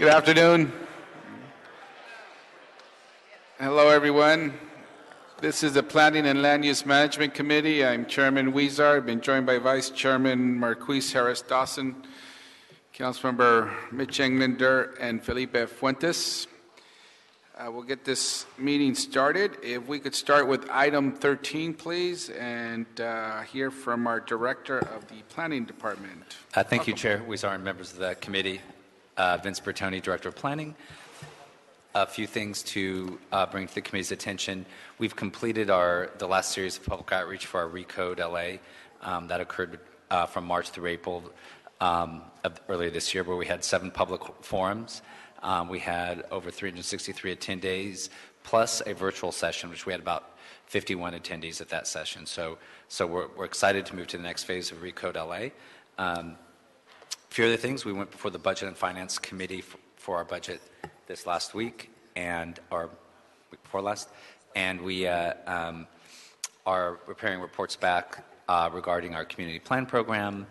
Good afternoon. Hello, everyone. This is the Planning and Land Use Management Committee. I'm Chairman Weezar. I've been joined by Vice Chairman Marquise Harris-Dawson, Councilmember Mitch Englander, and Felipe Fuentes. We'll get this meeting started. If we could start with item 13, please, and hear from our Director of the Planning Department. Thank you, Chair Weezar and members of the committee. Vince Bertoni, Director of Planning. A few things to bring to the committee's attention. We've completed the last series of public outreach for our Recode LA that occurred from March through April earlier this year, where we had 7 public forums. We had over 363 attendees, plus a virtual session, which we had about 51 attendees at that session. So we're excited to move to the next phase of Recode LA. A few other things. We went before the Budget and Finance Committee for our budget this last week, or week before last, and we are preparing reports back regarding our community plan program,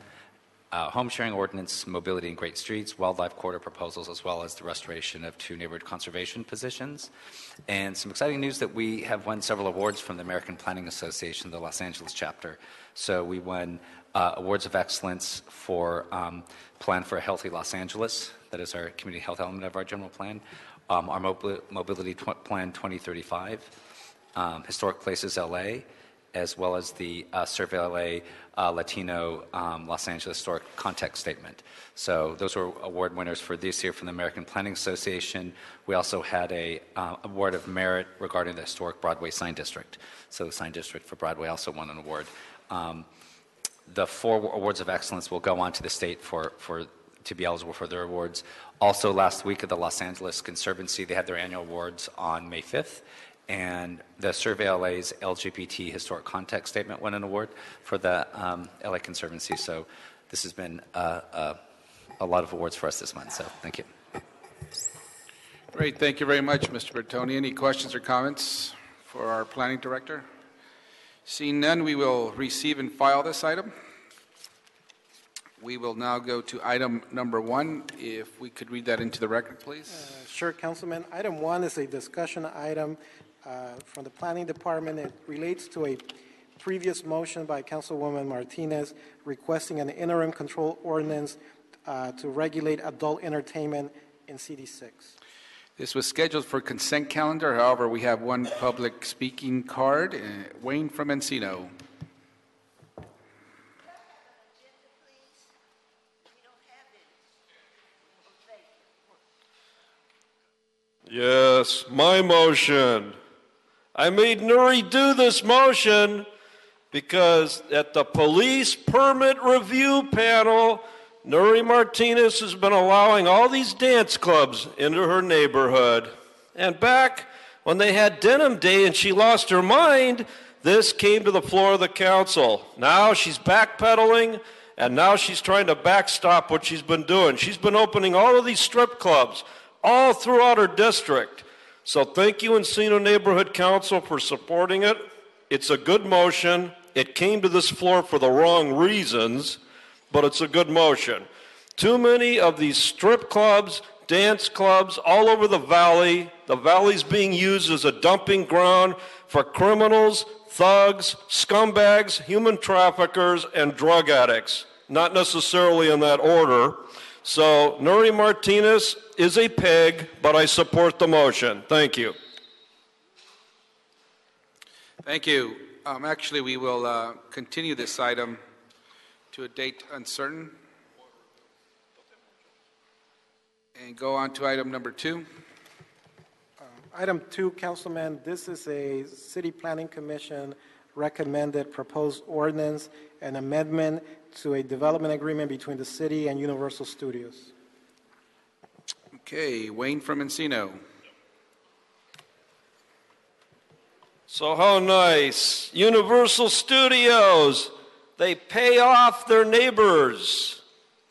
home sharing ordinance, mobility in great streets, wildlife corridor proposals, as well as the restoration of 2 neighborhood conservation positions. And some exciting news that we have won several awards from the American Planning Association, the Los Angeles chapter. So we won awards of excellence for Plan for a Healthy Los Angeles. That is our community health element of our general plan. Our Mobility Plan 2035, Historic Places LA, as well as the Survey LA Latino Los Angeles Historic Context Statement. So those were award winners for this year from the American Planning Association. We also had a award of merit regarding the historic Broadway Sign District. So the Sign District for Broadway also won an award. The 4 awards of excellence will go on to the state to be eligible for their awards. Also, last week at the Los Angeles Conservancy, they had their annual awards on May 5th. And the Survey LA's LGBT Historic Context Statement won an award for the LA Conservancy. So this has been a lot of awards for us this month. So thank you. Great. Thank you very much, Mr. Bertoni. Any questions or comments for our Planning Director? Seeing none, we will receive and file this item. We will now go to item number 1. If we could read that into the record, please. Sure, Councilman. Item 1 is a discussion item from the Planning Department. It relates to a previous motion by Councilwoman Martinez requesting an interim control ordinance to regulate adult entertainment in CD6. This was scheduled for consent calendar. However, we have one public speaking card. Wayne from Encino. Yes, my motion. I made Nuri do this motion because at the police permit review panel, Nuri Martinez has been allowing all these dance clubs into her neighborhood. And back when they had Denim Day and she lost her mind, this came to the floor of the council. Now she's backpedaling, and now she's trying to backstop what she's been doing. She's been opening all of these strip clubs all throughout her district. So thank you, Encino Neighborhood Council, for supporting it. It's a good motion. It came to this floor for the wrong reasons, but it's a good motion. Too many of these strip clubs, dance clubs all over the valley. The valley's being used as a dumping ground for criminals, thugs, scumbags, human traffickers, and drug addicts. Not necessarily in that order. So Nuri Martinez is a pig, but I support the motion. Thank you. Thank you. Actually, we will continue this item to a date uncertain and go on to item number 2. Item 2, Councilman, this is a City Planning Commission recommended proposed ordinance and amendment to a development agreement between the city and Universal Studios. Okay, Wayne from Encino. So how nice. Universal Studios, they pay off their neighbors.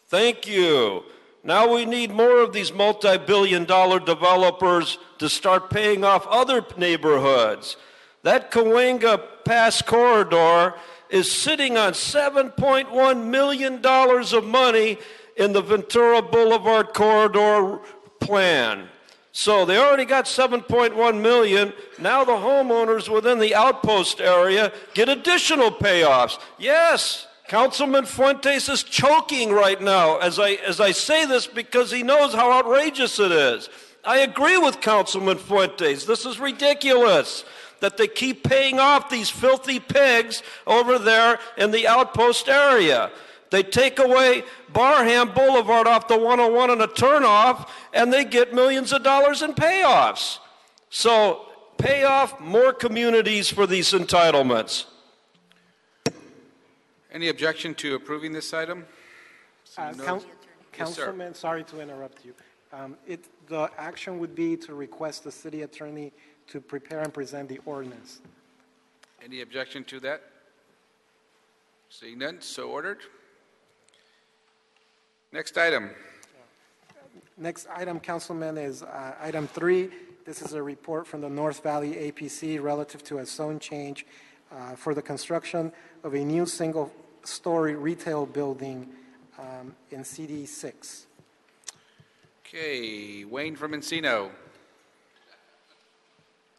Thank you. Now we need more of these multi-billion-dollar developers to start paying off other neighborhoods. That Cahuenga Pass corridor is sitting on $7.1 million of money in the Ventura Boulevard corridor plan. So they already got 7.1 million. Now the homeowners within the outpost area get additional payoffs. Yes, Councilman Fuentes is choking right now as I say this because he knows how outrageous it is. I agree with Councilman Fuentes. This is ridiculous that they keep paying off these filthy pigs over there in the outpost area. They take away Barham Boulevard off the 101 and a turnoff, and they get millions of dollars in payoffs. So pay off more communities for these entitlements. Any objection to approving this item? Councilman, sorry to interrupt you. The action would be to request the city attorney to prepare and present the ordinance. Any objection to that? Seeing none, so ordered. Next item. Next item, Councilman, is item 3. This is a report from the North Valley APC relative to a zone change for the construction of a new single-story retail building in CD 6. Okay, Wayne from Encino.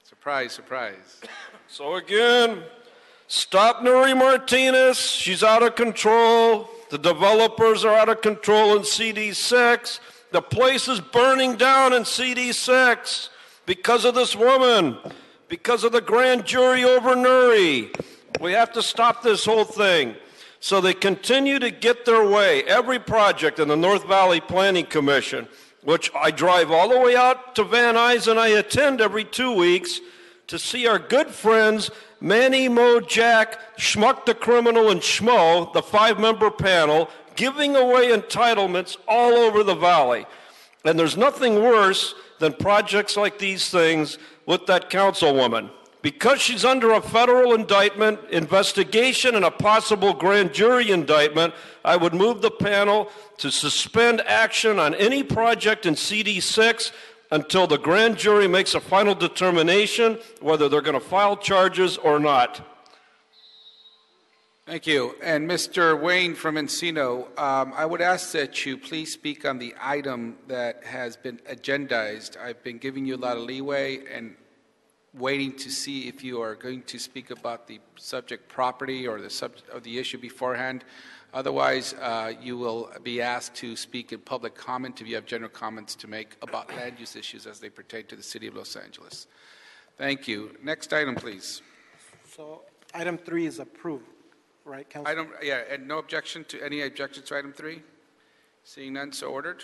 Surprise, surprise. So again, stop Nuri Martinez. She's out of control. The developers are out of control in CD6. The place is burning down in CD6 because of this woman, because of the grand jury over Nuri. We have to stop this whole thing. So they continue to get their way. Every project in the North Valley Planning Commission, which I drive all the way out to Van Nuys and I attend every 2 weeks to see our good friends Manny, Mo, Jack, Schmuck the Criminal, and Schmo, the 5-member panel, giving away entitlements all over the valley. And there's nothing worse than projects like these things with that councilwoman. Because she's under a federal indictment, investigation, and a possible grand jury indictment, I would move the panel to suspend action on any project in CD6 until the grand jury makes a final determination whether they're going to file charges or not. Thank you. And Mr. Wayne from Encino, I would ask that you please speak on the item that has been agendized. I've been giving you a lot of leeway and waiting to see if you are going to speak about the subject property or the issue beforehand. Otherwise, you will be asked to speak in public comment if you have general comments to make about land use issues as they pertain to the city of Los Angeles. Thank you. Next item, please. So item 3 is approved, right, Council? And no objection to any objections to item 3? Seeing none, so ordered.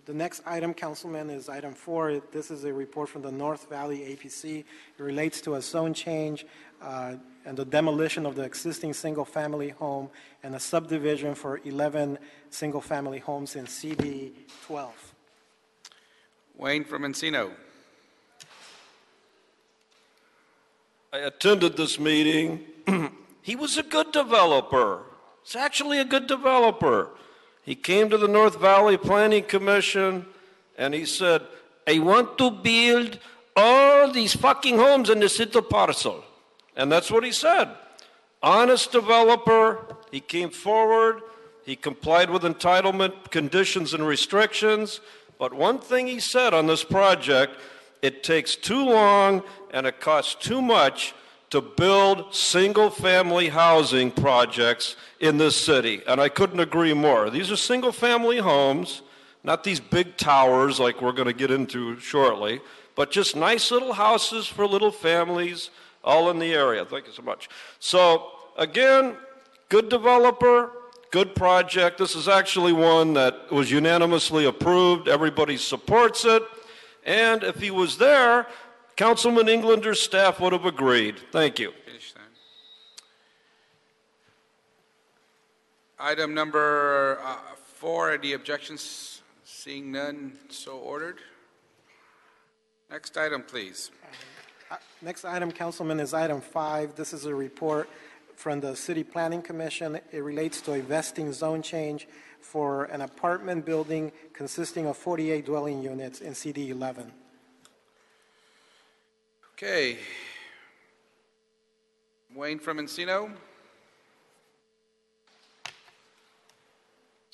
The next item, Councilman, is item 4. This is a report from the North Valley APC. It relates to a zone change and the demolition of the existing single-family home and a subdivision for 11 single-family homes in CD 12. Wayne from Encino. I attended this meeting. He was a good developer. He's actually a good developer. He came to the North Valley Planning Commission and he said, I want to build all these fucking homes in this little parcel. And that's what he said. Honest developer. He came forward. He complied with entitlement conditions and restrictions. But one thing he said on this project, it takes too long and it costs too much to build single-family housing projects in this city. And I couldn't agree more. These are single-family homes, not these big towers like we're going to get into shortly, but just nice little houses for little families all in the area. Thank you so much. So, again, good developer, good project. This is actually one that was unanimously approved. Everybody supports it. And if he was there, Councilman Englander's staff would have agreed. Thank you. Item number 4, any objections? Seeing none, so ordered. Next item, please. Next item, Councilman, is item 5. This is a report from the City Planning Commission. It relates to a vesting zone change for an apartment building consisting of 48 dwelling units in CD 11. Okay. Wayne from Encino.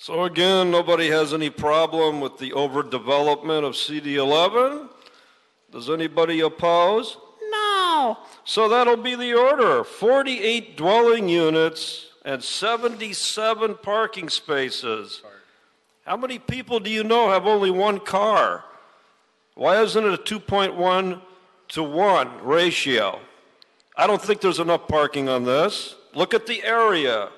So again, nobody has any problem with the overdevelopment of CD11? Does anybody oppose? No. So that'll be the order. 48 dwelling units and 77 parking spaces. How many people do you know have only one car? Why isn't it a 2.1 to 1 ratio? I don't think there's enough parking on this. Look at the area.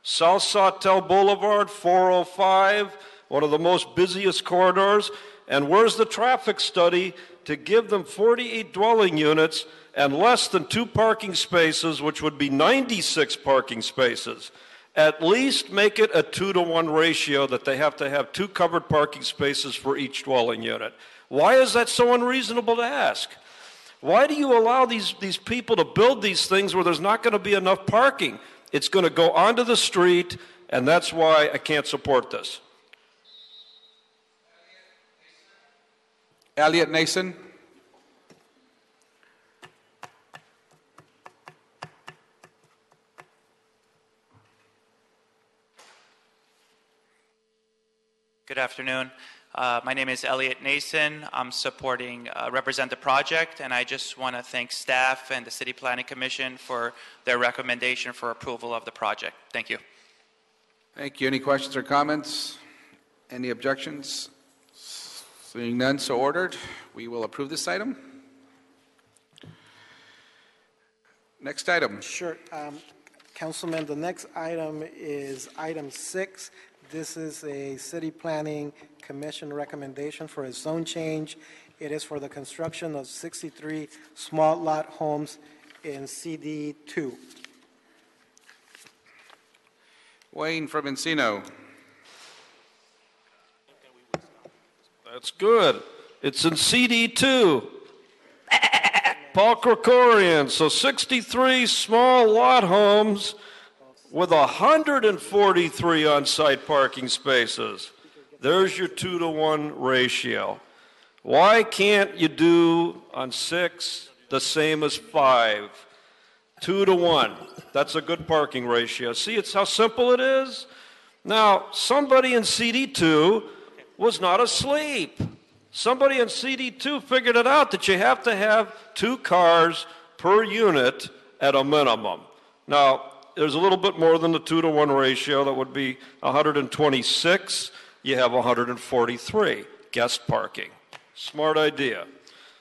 South Sawtelle Boulevard, 405, one of the most busiest corridors. And where's the traffic study to give them 48 dwelling units and less than 2 parking spaces, which would be 96 parking spaces? At least make it a 2 to 1 ratio that they have to have 2 covered parking spaces for each dwelling unit. Why is that so unreasonable to ask? Why do you allow these people to build these things where there's not going to be enough parking? It's going to go onto the street, and that's why I can't support this. Elliot Nason. Good afternoon. My name is Elliot Nason. I'm supporting Represent the Project, and I just want to thank staff and the City Planning Commission for their recommendation for approval of the project. Thank you. Thank you. Any questions or comments? Any objections? Seeing none, so ordered. We will approve this item. Next item. Sure. Councilman, the next item is item 6. This is a City Planning Commission recommendation for a zone change. It is for the construction of 63 small lot homes in CD2. Wayne from Encino. That's good. It's in CD2. Paul Krikorian. So 63 small lot homes with 143 on-site parking spaces. There's your 2 to 1 ratio. Why can't you do on 6 the same as 5? 2 to 1. That's a good parking ratio. See, it's how simple it is. Now, somebody in CD2 was not asleep. Somebody in CD2 figured it out that you have to have 2 cars per unit at a minimum. Now, there's a little bit more than the 2 to 1 ratio. That would be 126. You have 143 guest parking. Smart idea.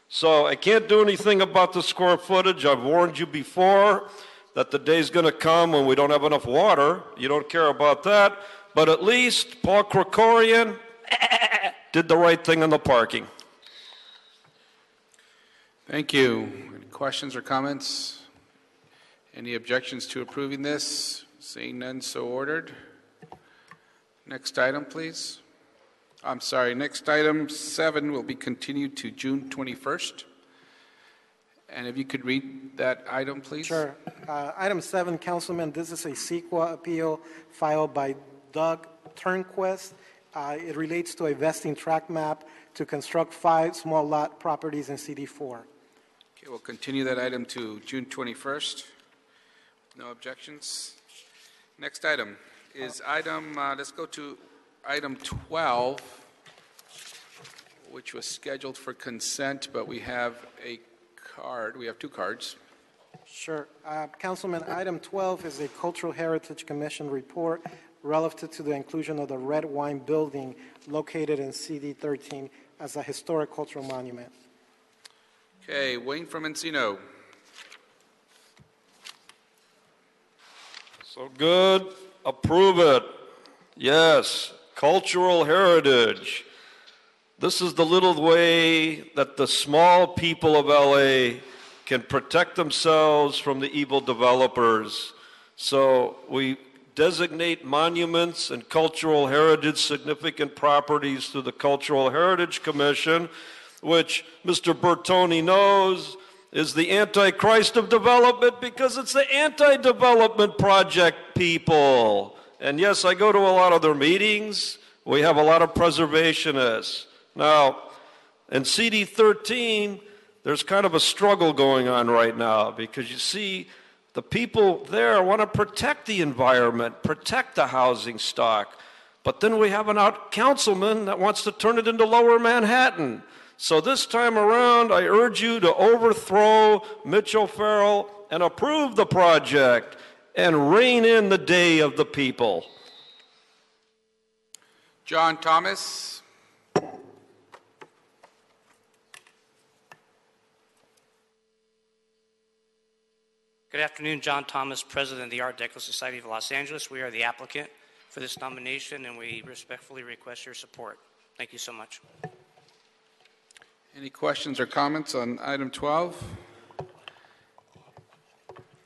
So I can't do anything about the square footage. I've warned you before that the day's going to come when we don't have enough water. You don't care about that. But at least Paul Krikorian did the right thing on the parking. Thank you. Any questions or comments? Any objections to approving this? Seeing none, so ordered. Next item, please. I'm sorry, next item 7 will be continued to June 21st. And if you could read that item, please. Sure. Item 7, Councilman, this is a CEQA appeal filed by Doug Turnquist. It relates to a vesting tract map to construct 5 small lot properties in CD4. Okay, we'll continue that item to June 21st. No objections. Next item is let's go to item 12, which was scheduled for consent, but we have a card. We have 2 cards. Sure. Councilman, item 12 is a Cultural Heritage Commission report relative to the inclusion of the Red Wine Building located in CD13 as a historic cultural monument. Okay, Wayne from Encino. So good. Approve it. Yes. Cultural heritage. This is the little way that the small people of LA can protect themselves from the evil developers. So we designate monuments and cultural heritage significant properties through the Cultural Heritage Commission, which Mr. Bertoni knows is the Antichrist of development because it's the anti-development project people. And yes, I go to a lot of their meetings. We have a lot of preservationists. Now, in CD13, there's kind of a struggle going on right now because you see the people there want to protect the environment, protect the housing stock. But then we have an out councilman that wants to turn it into Lower Manhattan. So this time around, I urge you to overthrow Mitchell Farrell and approve the project and rein in the day of the people. John Thomas. Good afternoon, John Thomas, President of the Art Deco Society of Los Angeles. We are the applicant for this nomination, and we respectfully request your support. Thank you so much. Any questions or comments on item 12?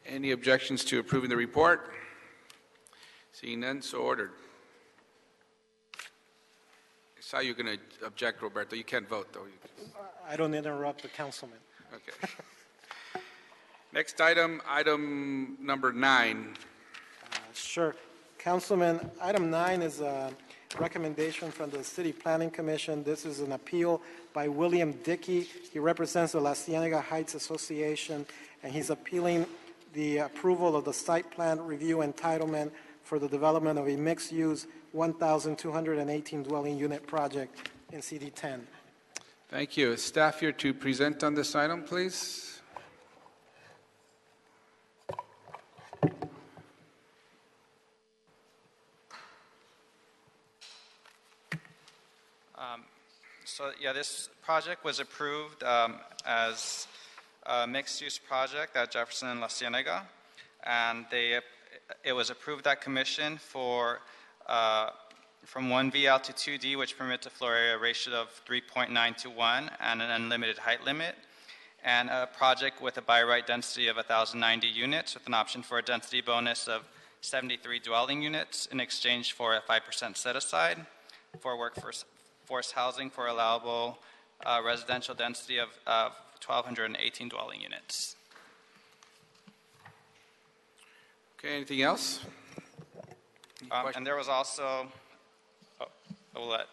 Any objections to approving the report? Seeing none, so ordered. I saw you were going to object, Roberto. You can't vote, though. I don't interrupt the councilman. Okay. Next item, item number 9. Sure. Councilman, item 9 is a recommendation from the City Planning Commission. This is an appeal by William Dickey. He represents the La Cienega Heights Association, and he's appealing the approval of the site plan review entitlement for the development of a mixed-use 1,218 dwelling unit project in CD 10. Thank you. Is staff here to present on this item, please? This project was approved as a mixed-use project at Jefferson and La Cienega, and it was approved at commission for from 1VL to 2D, which permits a floor area ratio of 3.9 to 1 and an unlimited height limit, and a project with a by right density of 1,090 units with an option for a density bonus of 73 dwelling units in exchange for a 5% set-aside for workforce housing for allowable residential density of 1,218 dwelling units. Okay, anything else? And there was also, I'll let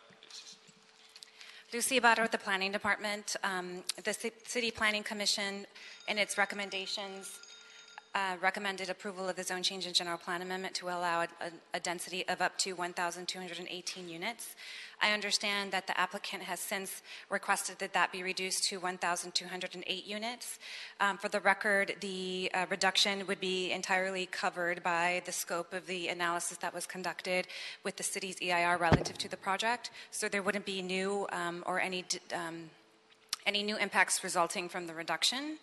Lucy Ibarra with the Planning Department. The City Planning Commission, in its recommendations, recommended approval of the zone change and general plan amendment to allow a density of up to 1,218 units. I understand that the applicant has since requested that that be reduced to 1,208 units. For the record, the reduction would be entirely covered by the scope of the analysis that was conducted with the city's EIR relative to the project, so there wouldn't be new or any new impacts resulting from the reduction.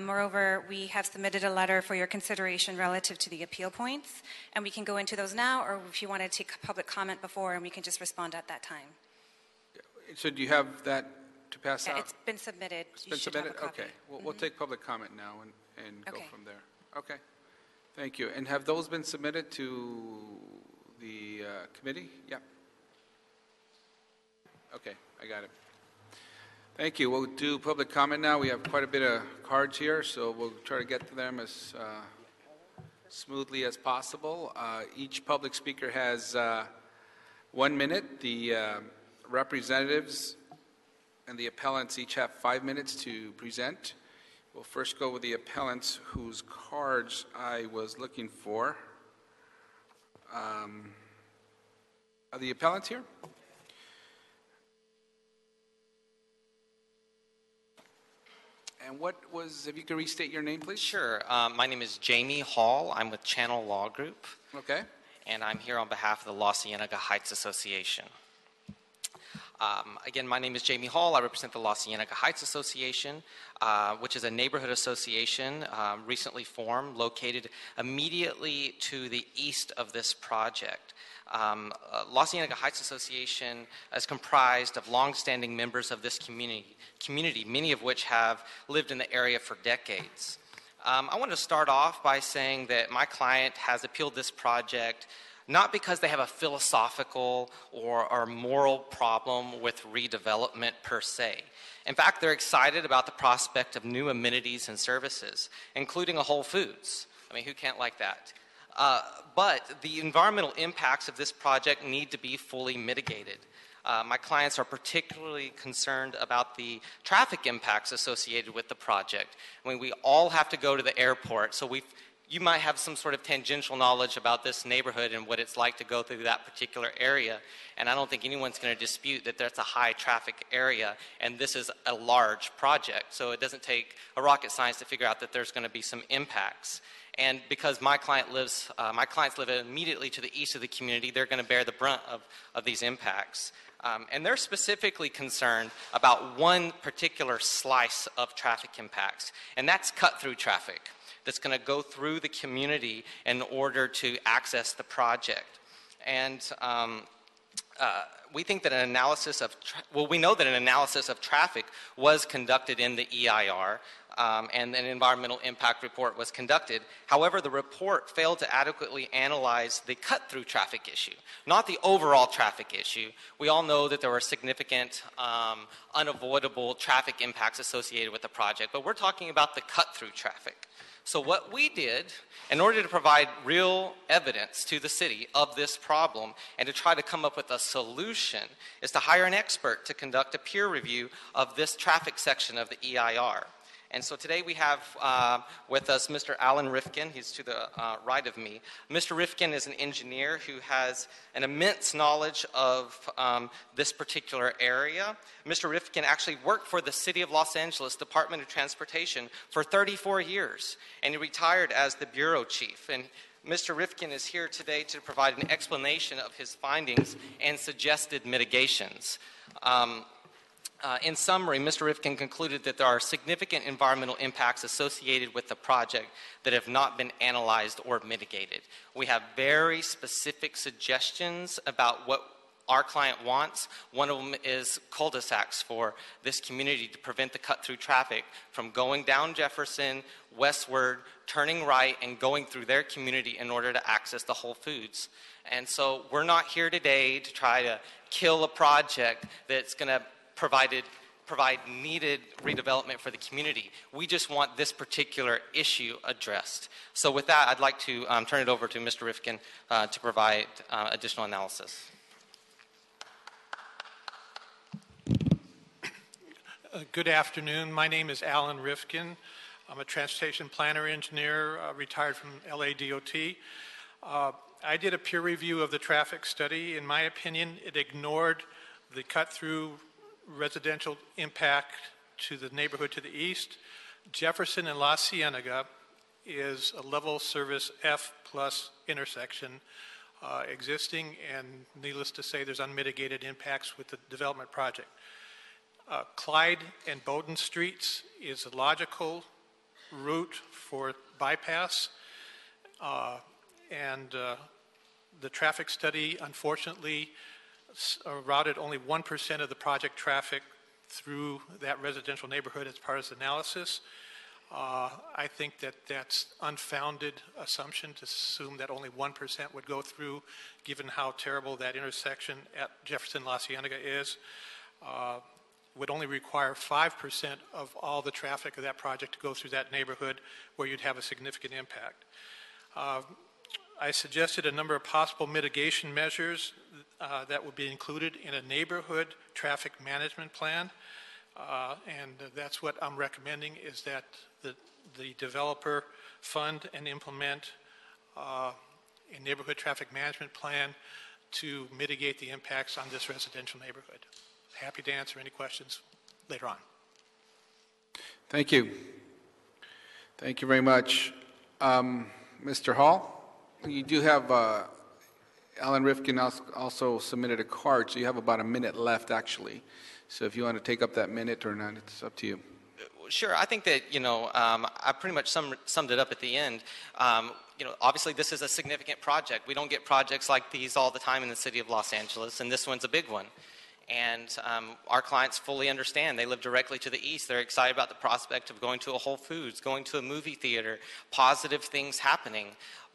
Moreover, we have submitted a letter for your consideration relative to the appeal points, and we can go into those now, or if you want to take public comment before, and we can just respond at that time. So do you have that to pass out? It's been submitted. It's been submitted? Okay. We'll take public comment now and go from there. Okay. Thank you. And have those been submitted to the committee? Yeah. Okay, I got it. Thank you. We'll do public comment now. We have quite a bit of cards here, so we'll try to get to them as smoothly as possible. Each public speaker has 1 minute. The representatives and the appellants each have 5 minutes to present. We'll first go with the appellants whose cards I was looking for. Are the appellants here? And what was, if you could restate your name, please? Sure. My name is Jamie Hall. I'm with Channel Law Group. Okay. And I'm here on behalf of the La Cienega Heights Association. Again, my name is Jamie Hall. I represent the La Cienega Heights Association, which is a neighborhood association recently formed, located immediately to the east of this project. La Cienega Heights Association is comprised of longstanding members of this community, many of which have lived in the area for decades. I want to start off by saying that my client has appealed this project not because they have a philosophical or moral problem with redevelopment per se. In fact, they're excited about the prospect of new amenities and services, including a Whole Foods. I mean, who can't like that? But the environmental impacts of this project need to be fully mitigated. My clients are particularly concerned about the traffic impacts associated with the project. I mean, we all have to go to the airport, so we've you might have some sort of tangential knowledge about this neighborhood and what it's like to go through that particular area. And I don't think anyone's going to dispute that that's a high traffic area, and this is a large project. So it doesn't take a rocket science to figure out that there's going to be some impacts. And because my clients live immediately to the east of the community, they're going to bear the brunt of these impacts. And they're specifically concerned about one particular slice of traffic impacts, and that's cut-through traffic that's going to go through the community in order to access the project. And we think that an analysis of, we know that an analysis of traffic was conducted in the EIR, and an environmental impact report was conducted. However, the report failed to adequately analyze the cut-through traffic issue, not the overall traffic issue. We all know that there were significant unavoidable traffic impacts associated with the project, but we're talking about the cut-through traffic. So what we did, in order to provide real evidence to the city of this problem and to try to come up with a solution, is to hire an expert to conduct a peer review of this traffic section of the EIR. And so today we have with us Mr. Alan Rifkin. He's to the right of me. Mr. Rifkin is an engineer who has an immense knowledge of this particular area. Mr. Rifkin actually worked for the City of Los Angeles Department of Transportation for 34 years, and he retired as the bureau chief. And Mr. Rifkin is here today to provide an explanation of his findings and suggested mitigations. In summary, Mr. Rifkin concluded that there are significant environmental impacts associated with the project that have not been analyzed or mitigated. We have very specific suggestions about what our client wants. One of them is cul-de-sacs for this community to prevent the cut-through traffic from going down Jefferson, westward, turning right, and going through their community in order to access the Whole Foods. And so we're not here today to try to kill a project that's going to provide needed redevelopment for the community. We just want this particular issue addressed. So with that, I'd like to turn it over to Mr. Rifkin to provide additional analysis. Good afternoon. My name is Alan Rifkin. I'm a transportation planner engineer, retired from LADOT. I did a peer review of the traffic study. In my opinion, it ignored the cut-through residential impact to the neighborhood to the east. Jefferson and La Cienega is a level service F+ intersection existing, and needless to say, there's unmitigated impacts with the development project. Clyde and Bowdoin Streets is a logical route for bypass, and the traffic study, unfortunately, routed only 1% of the project traffic through that residential neighborhood as part of its analysis. I think that that's unfounded assumption to assume that only 1% would go through, given how terrible that intersection at Jefferson La Cienega is. Would only require 5% of all the traffic of that project to go through that neighborhood, where you'd have a significant impact. I suggested a number of possible mitigation measures that would be included in a neighborhood traffic management plan, and that's what I'm recommending, is that the developer fund and implement a neighborhood traffic management plan to mitigate the impacts on this residential neighborhood. Happy to answer any questions later on. Thank you. Thank you very much. Mr. Hall? You do have, Alan Rifkin also submitted a card, so you have about a minute left, actually. So if you want to take up that minute or not, it's up to you. Sure. I think that, I pretty much summed it up at the end. Obviously this is a significant project. We don't get projects like these all the time in the city of Los Angeles, and this one's a big one. And our clients fully understand. They live directly to the east. They're excited about the prospect of going to a Whole Foods, going to a movie theater, positive things happening.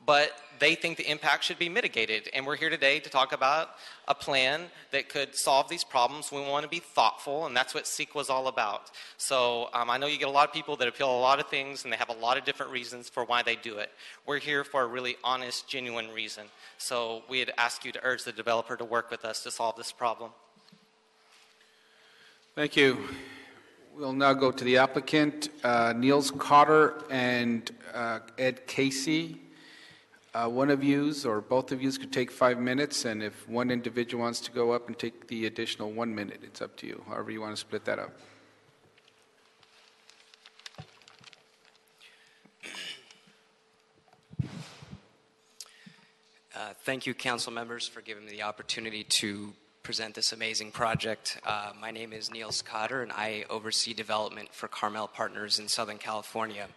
But they think the impact should be mitigated. And we're here today to talk about a plan that could solve these problems. We want to be thoughtful, and that's what SEEK was all about. So I know you get a lot of people that appeal a lot of things, and they have a lot of different reasons for why they do it. We're here for a really honest, genuine reason. So we'd ask you to urge the developer to work with us to solve this problem. Thank you. We'll now go to the applicant, Niels Cotter and Ed Casey. One of yous or both of yous could take 5 minutes, and if one individual wants to go up and take the additional 1 minute, it's up to you, however you want to split that up. Thank you, council members, for giving me the opportunity to present this amazing project. My name is Niels Cotter, and I oversee development for Carmel Partners in Southern California.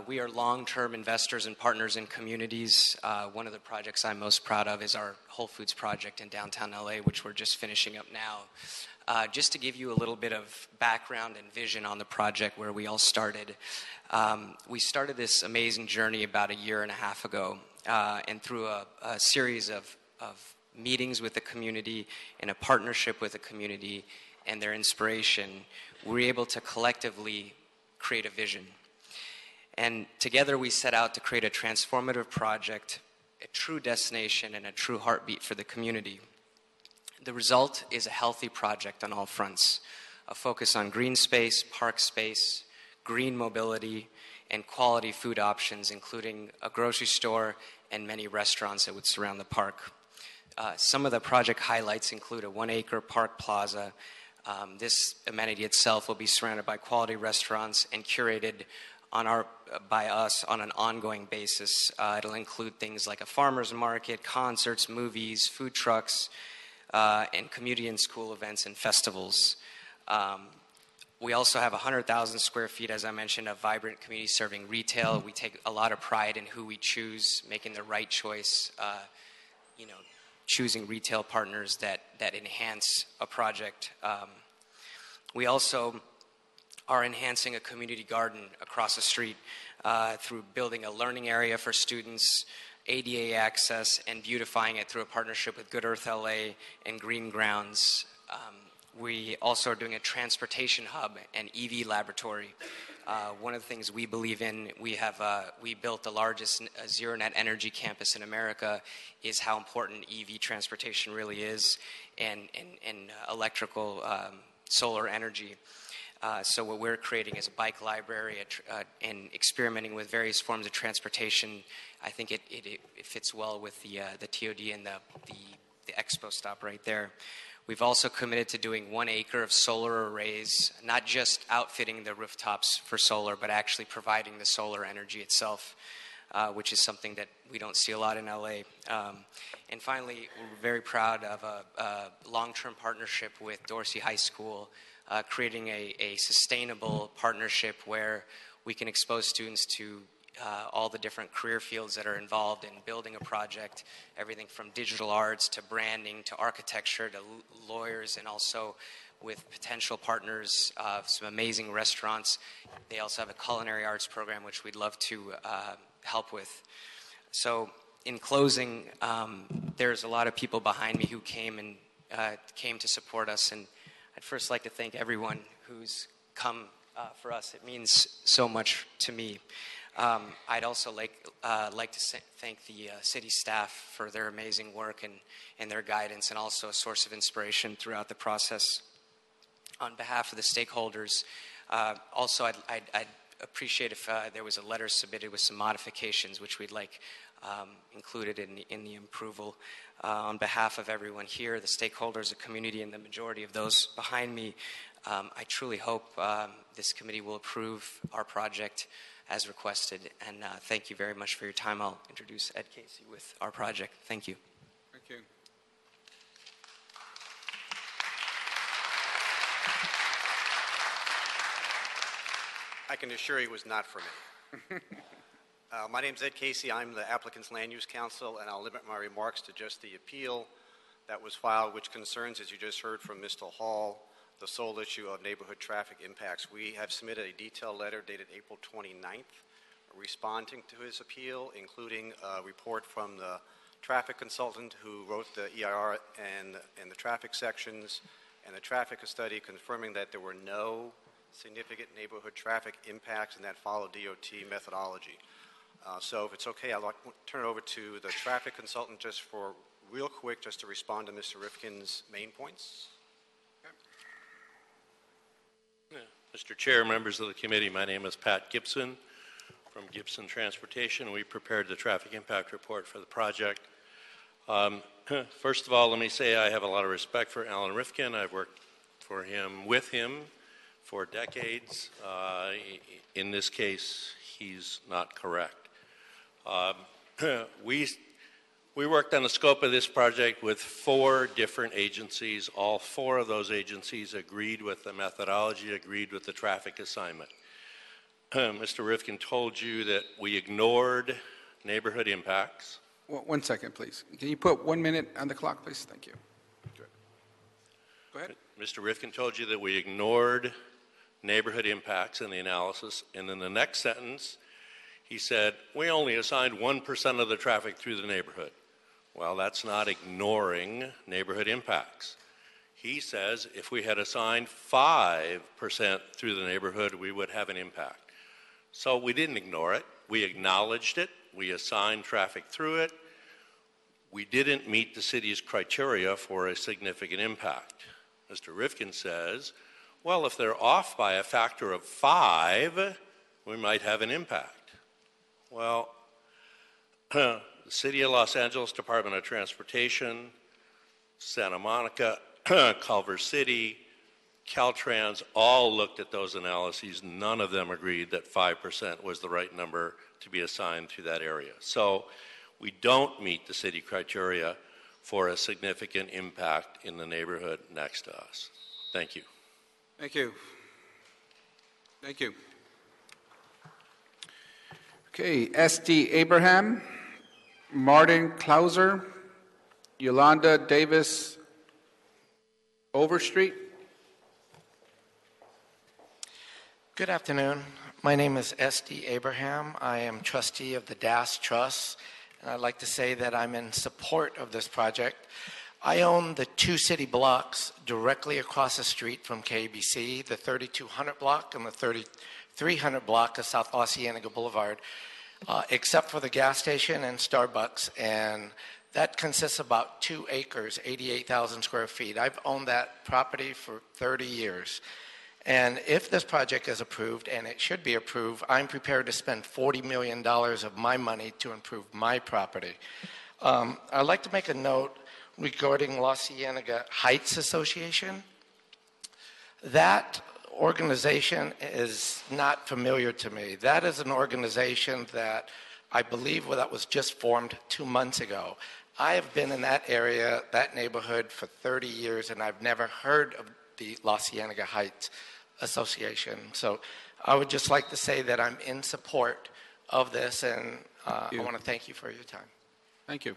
We are long-term investors and partners in communities. One of the projects I'm most proud of is our Whole Foods project in downtown LA, which we're just finishing up now. Just to give you a little bit of background and vision on the project where we all started. We started this amazing journey about 1.5 years ago, and through a series of meetings with the community and a partnership with the community and their inspiration, we were able to collectively create a vision. And together we set out to create a transformative project, a true destination, and a true heartbeat for the community. The result is a healthy project on all fronts, a focus on green space, park space, green mobility, and quality food options, including a grocery store and many restaurants that would surround the park. Some of the project highlights include a 1-acre park plaza. This amenity itself will be surrounded by quality restaurants and curated by us on an ongoing basis. It'll include things like a farmer's market, concerts, movies, food trucks, and community and school events and festivals. We also have 100,000 square feet, as I mentioned, of vibrant community serving retail. We take a lot of pride in who we choose, making the right choice, choosing retail partners that enhance a project. We also are enhancing a community garden across the street through building a learning area for students, ADA access, and beautifying it through a partnership with Good Earth LA and Green Grounds. We also are doing a transportation hub and EV laboratory. One of the things we believe in, we built the largest zero net energy campus in America, is how important EV transportation really is, and electrical solar energy. So what we're creating is a bike library and experimenting with various forms of transportation. I think it fits well with the TOD and the expo stop right there. We've also committed to doing 1 acre of solar arrays, not just outfitting the rooftops for solar, but actually providing the solar energy itself, which is something that we don't see a lot in LA. And finally, we're very proud of a long-term partnership with Dorsey High School, creating a sustainable partnership where we can expose students to all the different career fields that are involved in building a project, everything from digital arts to branding to architecture to lawyers, and also with potential partners, some amazing restaurants. They also have a culinary arts program, which we'd love to help with. So in closing, there's a lot of people behind me who came to support us, and I'd first like to thank everyone who's come for us. It means so much to me. I'd also like to thank the city staff for their amazing work and their guidance, and also a source of inspiration throughout the process. On behalf of the stakeholders, also I'd appreciate if there was a letter submitted with some modifications, which we'd like included in the approval. On behalf of everyone here, the stakeholders, the community, and the majority of those behind me, I truly hope this committee will approve our project as requested. And thank you very much for your time. I'll introduce Ed Casey with our project. Thank you. Thank you. I can assure you it was not for me. My name is Ed Casey. I'm the applicant's land use counsel, and I'll limit my remarks to just the appeal that was filed, which concerns, as you just heard from Mr. Hall, the sole issue of neighborhood traffic impacts. We have submitted a detailed letter dated April 29th responding to his appeal, including a report from the traffic consultant who wrote the EIR and the traffic sections, and the traffic study confirming that there were no significant neighborhood traffic impacts and that followed DOT methodology. So if it's okay, I'd like to turn it over to the traffic consultant just for real quick, just to respond to Mr. Rifkin's main points. Mr. Chair, members of the committee, my name is Pat Gibson from Gibson Transportation. We prepared the traffic impact report for the project. First of all, let me say I have a lot of respect for Alan Rifkin. I've worked with him for decades. In this case, he's not correct. We worked on the scope of this project with 4 different agencies. All 4 of those agencies agreed with the methodology, agreed with the traffic assignment. Mr. Rifkin told you that we ignored neighborhood impacts. 1 second, please. Can you put 1 minute on the clock, please? Thank you. Good. Go ahead. Mr. Rifkin told you that we ignored neighborhood impacts in the analysis, and in the next sentence, he said, we only assigned 1% of the traffic through the neighborhood. Well, that's not ignoring neighborhood impacts. He says if we had assigned 5% through the neighborhood, we would have an impact. So we didn't ignore it. We acknowledged it. We assigned traffic through it. We didn't meet the city's criteria for a significant impact. Mr. Rifkin says, well, if they're off by a factor of 5, we might have an impact. Well, the City of Los Angeles Department of Transportation, Santa Monica, Culver City, Caltrans all looked at those analyses. None of them agreed that 5% was the right number to be assigned to that area. So we don't meet the city criteria for a significant impact in the neighborhood next to us. Thank you. Thank you. Thank you. Okay, S.D. Abraham, Martin Clauser, Yolanda Davis Overstreet. Good afternoon. My name is S.D. Abraham. I am trustee of the DAS Trust, and I'd like to say that I'm in support of this project. I own the 2 city blocks directly across the street from KBC, the 3200 block and the 3300 block of South La Cienega Boulevard, except for the gas station and Starbucks, and that consists of about 2 acres, 88,000 square feet. I've owned that property for 30 years. And if this project is approved, and it should be approved, I'm prepared to spend $40 million of my money to improve my property. I'd like to make a note regarding La Cienega Heights Association. That organization is not familiar to me. That is an organization that I believe that was just formed 2 months ago. I have been in that area, that neighborhood, for 30 years, and I've never heard of the La Cienega Heights Association. So I would just like to say that I'm in support of this, and I want to thank you for your time. Thank you.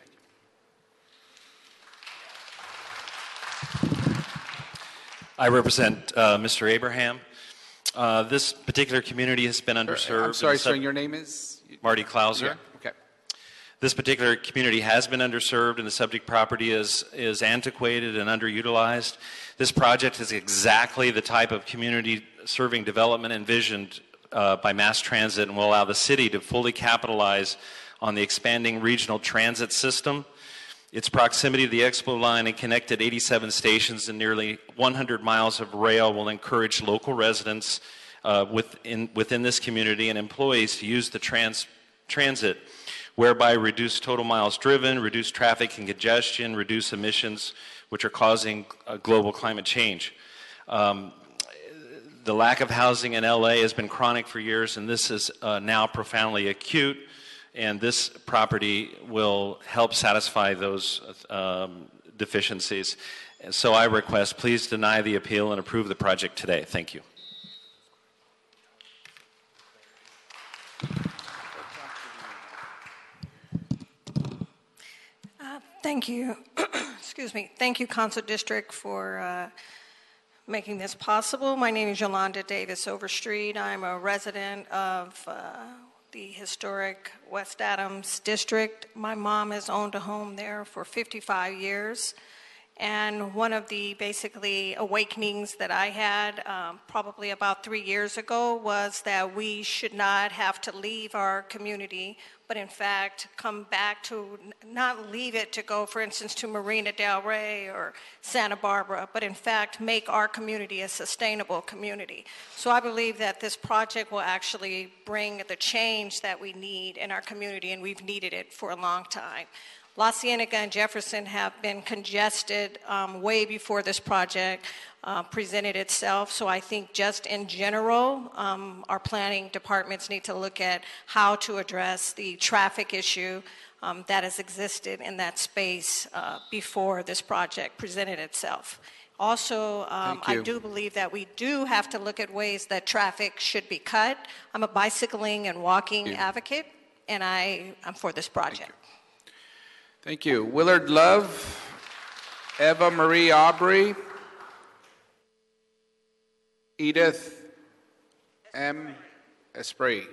I represent Mr. Abraham. This particular community has been underserved. I'm sorry, sir, your name is? Marty Clauser. Yeah, okay. This particular community has been underserved, and the subject property is antiquated and underutilized. This project is exactly the type of community-serving development envisioned by mass transit, and will allow the city to fully capitalize on the expanding regional transit system. Its proximity to the Expo line and connected 87 stations and nearly 100 miles of rail will encourage local residents within this community and employees to use the transit, whereby reduce total miles driven, reduce traffic and congestion, reduce emissions, which are causing global climate change. The lack of housing in LA has been chronic for years, and this is now profoundly acute. And this property will help satisfy those deficiencies. And so I request, please deny the appeal and approve the project today. Thank you. Thank you. Excuse me. Thank you, Council District, for making this possible. My name is Yolanda Davis Overstreet. I'm a resident of the historic West Adams District. My mom has owned a home there for 55 years, And one of the basically awakenings that I had probably about 3 years ago was that we should not have to leave our community, but in fact come back to, not leave it to go, for instance, to Marina Del Rey or Santa Barbara, but in fact make our community a sustainable community. So I believe that this project will actually bring the change that we need in our community, and we've needed it for a long time. La Cienega and Jefferson have been congested way before this project presented itself. So I think just in general, our planning departments need to look at how to address the traffic issue that has existed in that space before this project presented itself. Also, I do believe that we do have to look at ways that traffic should be cut. I'm a bicycling and walking advocate, and I'm for this project. Thank you. Willard Love, Eva Marie Aubry, Edith M. Esprit.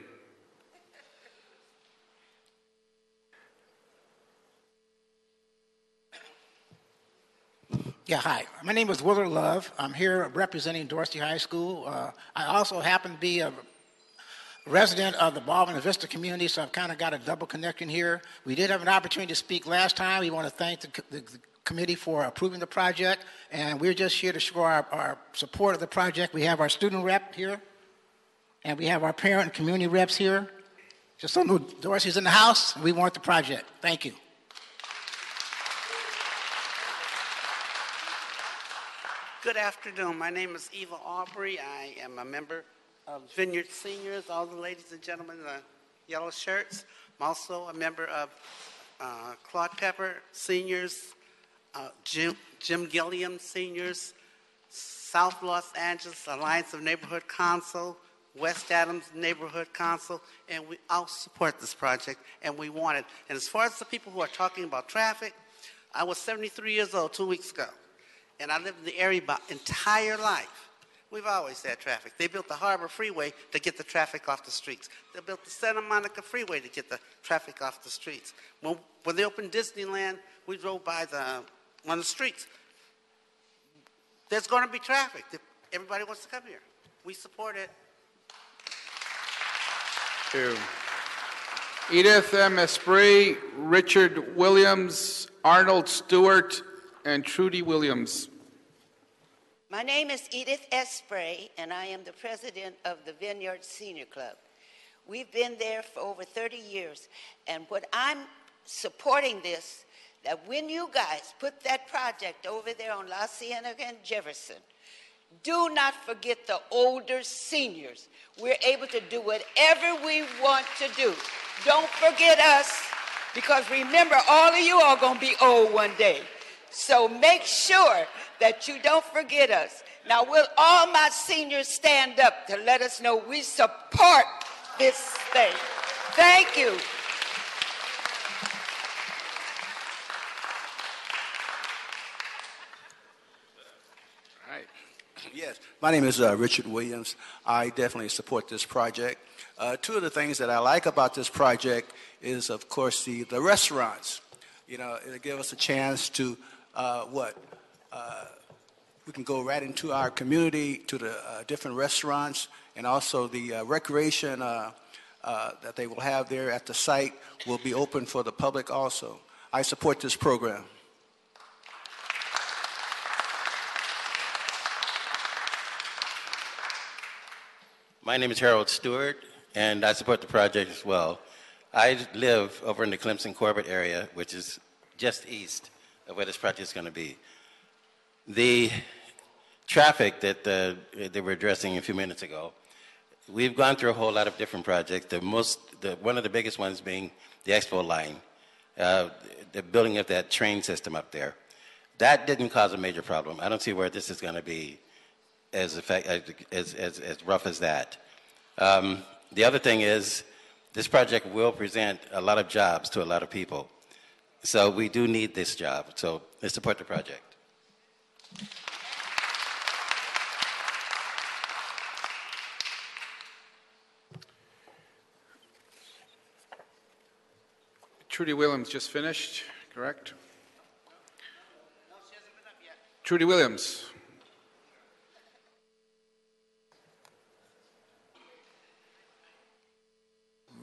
Yeah, hi. My name is Willard Love. I'm here representing Dorsey High School. I also happen to be a resident of the Baldwin Vista community, so I've kind of got a double connection here. We did have an opportunity to speak last time. We want to thank the committee for approving the project, and we're just here to show our support of the project. We have our student rep here, and we have our parent and community reps here. Just so you know, Dorsey's in the house, and we want the project. Thank you. Good afternoon. My name is Eva Aubrey. I am a member of Vineyard Seniors, all the ladies and gentlemen in the yellow shirts. I'm also a member of Claude Pepper Seniors, Jim Gilliam Seniors, South Los Angeles Alliance of Neighborhood Council, West Adams Neighborhood Council, and we all support this project, and we want it. And as far as the people who are talking about traffic, I was 73 years old 2 weeks ago, and I lived in the area my entire life. We've always had traffic. They built the Harbor Freeway to get the traffic off the streets. They built the Santa Monica Freeway to get the traffic off the streets. When they opened Disneyland, we drove by on the streets. There's going to be traffic. Everybody wants to come here. We support it. Thank you. Edith M. Esprit, Richard Williams, Arnold Stewart, and Trudy Williams. My name is Edith Esprit, and I am the president of the Vineyard Senior Club. We've been there for over 30 years, and what I'm supporting this, that when you guys put that project over there on La Cienega and Jefferson, do not forget the older seniors. We're able to do whatever we want to do. Don't forget us, because remember, all of you are going to be old one day. So make sure that you don't forget us. Now, will all my seniors stand up to let us know we support this thing? Thank you. All right. Yes, my name is Richard Williams. I definitely support this project. Two of the things that I like about this project is, of course, the restaurants. You know, it'll give us a chance to we can go right into our community, to the different restaurants, and also the recreation that they will have there at the site will be open for the public also. I support this program. My name is Harold Stewart, and I support the project as well. I live over in the Clemson-Corbett area, which is just east of where this project is going to be. The traffic that they were addressing a few minutes ago, we've gone through a whole lot of different projects. One of the biggest ones being the Expo line, the building of that train system up there. That didn't cause a major problem. I don't see where this is going to be as rough as that. The other thing is, this project will present a lot of jobs to a lot of people. So we do need this job. So let's support the project. Trudy Williams just finished, correct? Trudy Williams.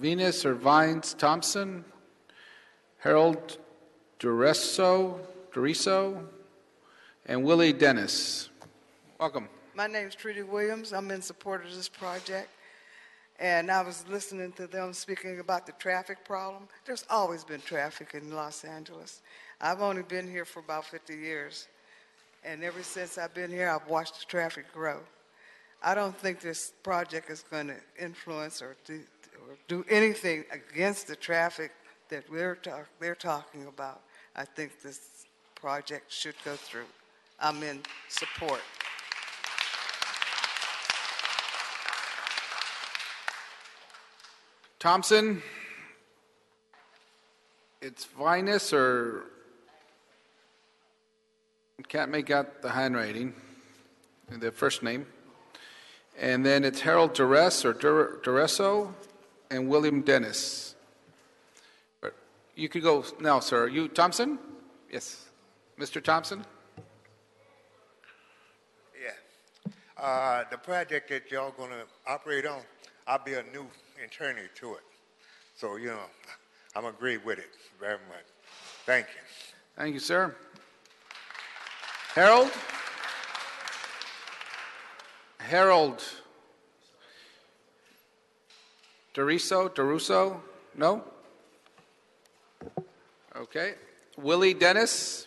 Venus or Vines Thompson. Harold Duriso, and Willie Dennis. Welcome. My name is Trudy Williams. I'm in support of this project. And I was listening to them speaking about the traffic problem. There's always been traffic in Los Angeles. I've only been here for about 50 years. And ever since I've been here, I've watched the traffic grow. I don't think this project is going to influence or do anything against the traffic that they're talking about. I think this project should go through. I'm in support. Thompson, it's Vinus or can't make out the handwriting, the first name. And then it's Harold Duress or Duresso and William Dennis. You could go now, sir. You, Thompson? Yes. Mr. Thompson? Yeah. The project that y'all going to operate on, I'll be a new attorney to it. So, I'm agree with it very much. Thank you. Thank you, sir. Harold? Harold Deruso? No? Okay. Willie Dennis?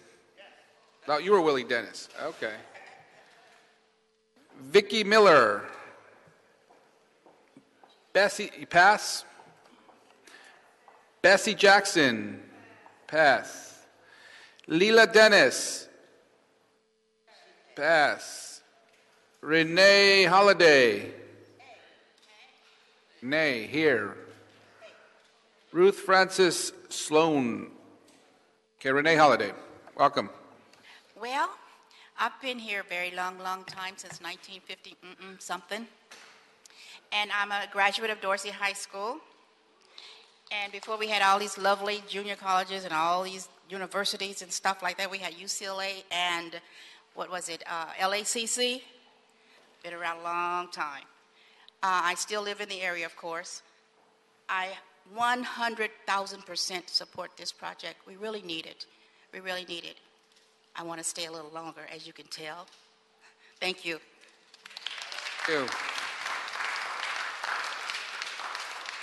No, you were Willie Dennis. Okay. Vicky Miller? Bessie, you pass? Bessie Jackson? Pass. Leela Dennis? Pass. Renee Holiday? Nay, here. Ruth Francis Sloan? Okay, Renee Holiday, welcome. Well, I've been here a very long time, since 1950 something. And I'm a graduate of Dorsey High School. And before we had all these lovely junior colleges and all these universities and stuff like that, we had UCLA and LACC. Been around a long time. I still live in the area, of course. I 100,000% support this project. We really need it. We really need it. I want to stay a little longer, as you can tell. Thank you. Thank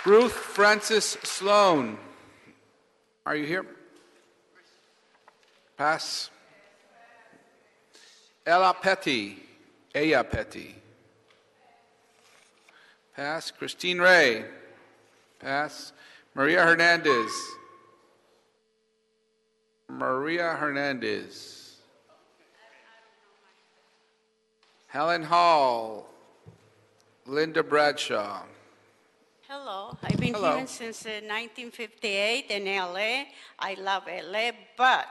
you. Ruth Francis Sloan. Are you here? Pass. Aya Petty. Pass. Christine Ray. Pass. Maria Hernandez. Helen Hall. Linda Bradshaw. Hello, I've been here since 1958 in LA. I love LA, but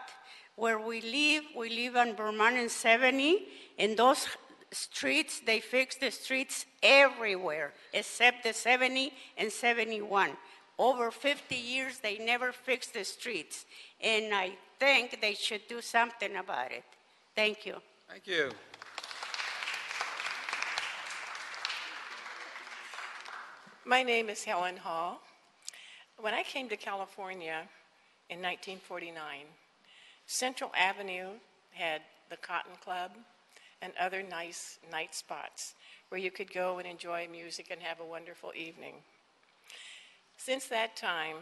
where we live on Vermont and 70, in those streets, they fix the streets everywhere, except the 70 and 71. Over 50 years, they never fixed the streets, and I think they should do something about it. Thank you. Thank you. My name is Helen Hall. When I came to California in 1949, Central Avenue had the Cotton Club and other nice night spots where you could go and enjoy music and have a wonderful evening. Since that time,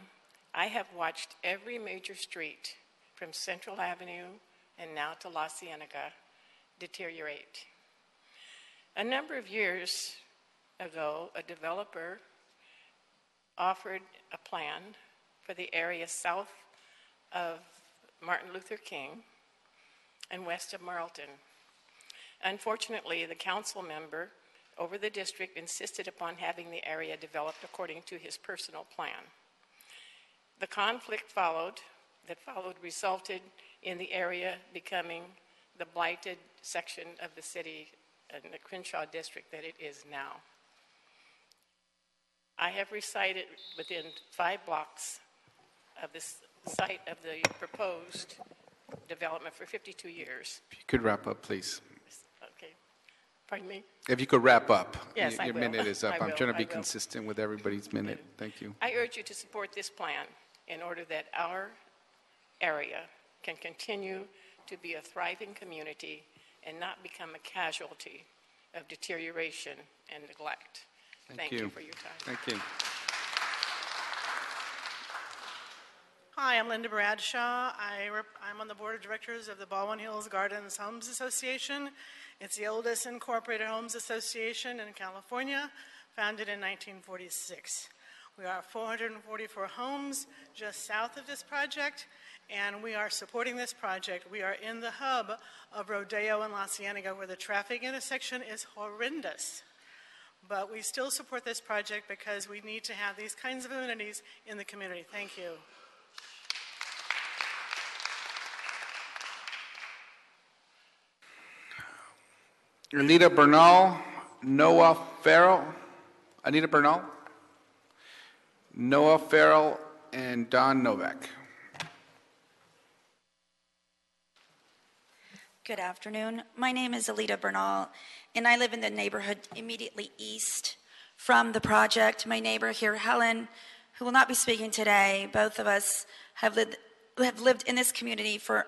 I have watched every major street from Central Avenue and now to La Cienega deteriorate. A number of years ago, a developer offered a plan for the area south of Martin Luther King and west of Marlton. Unfortunately, the council member over the district insisted upon having the area developed according to his personal plan. The conflict that followed resulted in the area becoming the blighted section of the city in the Crenshaw district that it is now. I have resided within 5 blocks of this site of the proposed development for 52 years. If you could wrap up, please. Okay. Pardon me? If you could wrap up. Yes, I Your will. minute is up. I I'm will, trying to be I will. consistent with everybody's minute. Thank you. I urge you to support this plan in order that our area can continue to be a thriving community and not become a casualty of deterioration and neglect. Thank you for your time. Thank you. Hi, I'm Linda Bradshaw. I'm on the board of directors of the Baldwin Hills Gardens Homes Association. It's the oldest incorporated homes association in California, founded in 1946. We are 444 homes just south of this project, and we are supporting this project. We are in the hub of Rodeo and La Cienega, where the traffic intersection is horrendous. But we still support this project because we need to have these kinds of amenities in the community. Thank you. Anita Bernal, Noah Farrell. Anita Bernal, Noah Farrell, and Don Novak. Good afternoon. My name is Alita Bernal, and I live in the neighborhood immediately east from the project. My neighbor here, Helen, who will not be speaking today, both of us have lived in this community for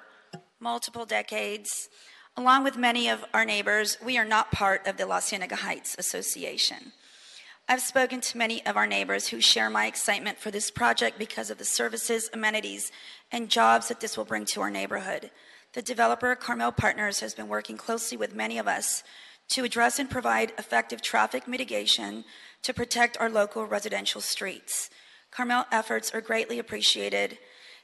multiple decades. Along with many of our neighbors, we are not part of the La Cienega Heights Association. I've spoken to many of our neighbors who share my excitement for this project because of the services, amenities, and jobs that this will bring to our neighborhood. The developer, Carmel Partners, has been working closely with many of us to address and provide effective traffic mitigation to protect our local residential streets. Carmel efforts are greatly appreciated,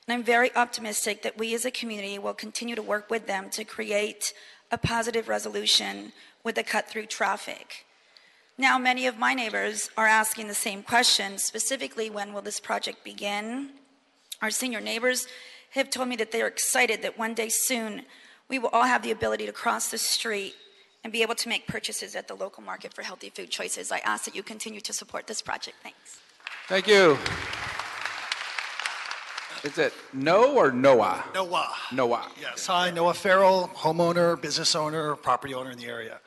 and I'm very optimistic that we as a community will continue to work with them to create a positive resolution with the cut-through traffic. Now, many of my neighbors are asking the same question, specifically, when will this project begin? Our senior neighbors have told me that they are excited that one day soon we will all have the ability to cross the street and be able to make purchases at the local market for healthy food choices. I ask that you continue to support this project. Thanks. Thank you. Is it No or Noah? Noah. Noah. Yes. Hi, Noah Farrell, homeowner, business owner, property owner in the area.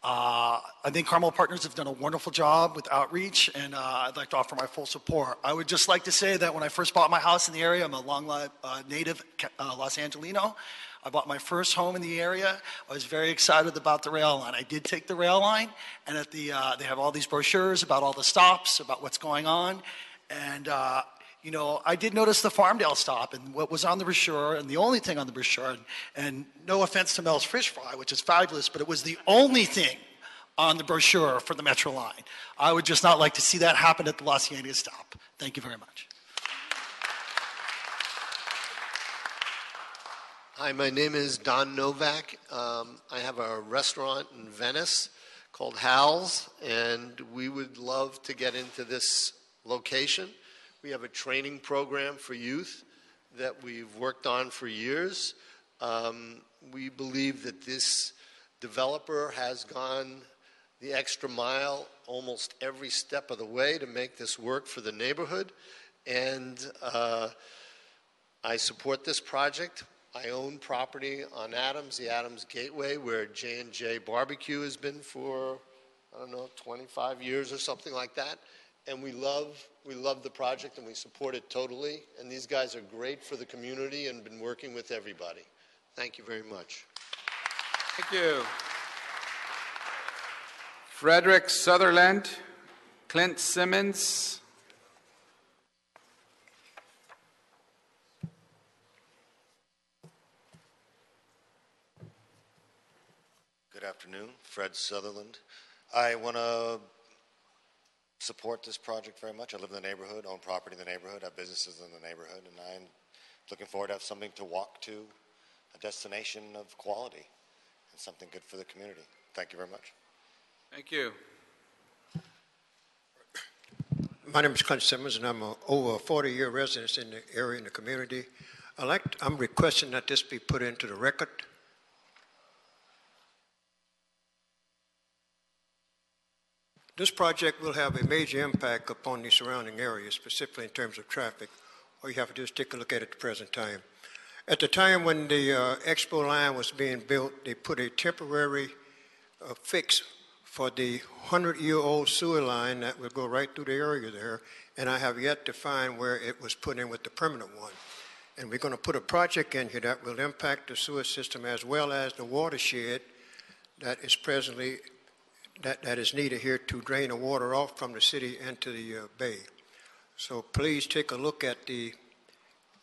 I think Carmel Partners have done a wonderful job with outreach, and I'd like to offer my full support. I would just like to say that when I first bought my house in the area, I'm a long-lived native Los Angelino. I bought my first home in the area. I was very excited about the rail line. I did take the rail line, and at the they have all these brochures about all the stops, about what's going on, and you know, I did notice the Farmdale stop and what was on the brochure, and the only thing on the brochure, and no offense to Mel's Fish Fry, which is fabulous, but it was the only thing on the brochure for the Metro line. I would just not like to see that happen at the La Cienega stop. Thank you very much. Hi, my name is Don Novak. I have a restaurant in Venice called Hal's, and we would love to get into this location. We have a training program for youth that we've worked on for years. We believe that this developer has gone the extra mile almost every step of the way to make this work for the neighborhood. And I support this project. I own property on Adams, the Adams Gateway, where J&J Barbecue has been for, I don't know, 25 years or something like that. And we love the project, and we support it totally. And these guys are great for the community and been working with everybody. Thank you very much. Thank you. Frederick Sutherland, Clint Simmons. Good afternoon, Fred Sutherland. I want to support this project very much. I live in the neighborhood, own property in the neighborhood, have businesses in the neighborhood, and I'm looking forward to have something to walk to, a destination of quality, and something good for the community. Thank you very much. Thank you. My name is Clint Simmons, and I'm over a 40-year resident in the area, in the community. I'm requesting that this be put into the record. This project will have a major impact upon the surrounding areas, specifically in terms of traffic. All you have to do is take a look at it at the present time. At the time when the Expo line was being built, they put a temporary fix for the 100-year-old sewer line that would go right through the area there, and I have yet to find where it was put in with the permanent one. And we're going to put a project in here that will impact the sewer system as well as the watershed that is presently, that is needed here to drain the water off from the city into the bay. So please take a look at the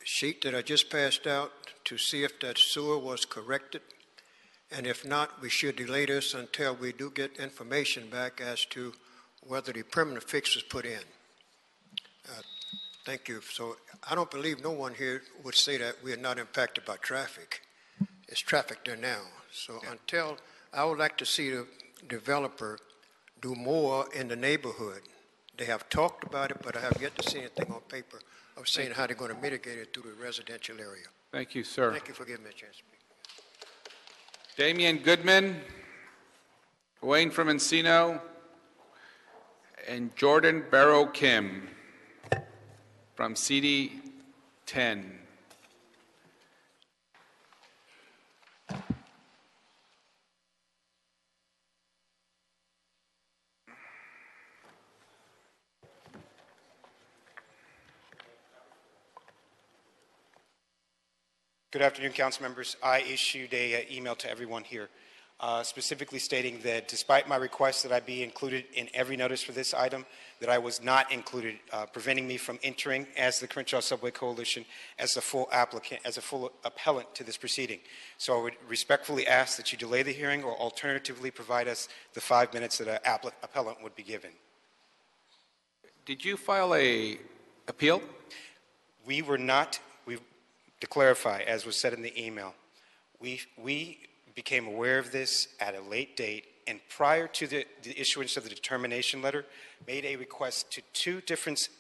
sheet that I just passed out to see if that sewer was corrected. And if not, we should delay this until we do get information back as to whether the permanent fix was put in. Thank you. So I don't believe no one here would say that we are not impacted by traffic. It's traffic there now. So until, I would like to see the developer do more in the neighborhood. They have talked about it, but I have yet to see anything on paper of saying how they're going to mitigate it through the residential area. Thank you, sir. Thank you for giving me a chance to speak. Damian Goodman, Wayne from Encino, and Jordan Barrow Kim from CD 10. Good afternoon, council members. I issued an email to everyone here, specifically stating that despite my request that I be included in every notice for this item, that I was not included, preventing me from entering as the Crenshaw Subway Coalition as a full applicant, as a full appellant to this proceeding. So I would respectfully ask that you delay the hearing or alternatively provide us the 5 minutes that an appellant would be given. Did you file a appeal? We were not. To clarify, as was said in the email, we became aware of this at a late date, and prior to the issuance of the determination letter, made a request to two different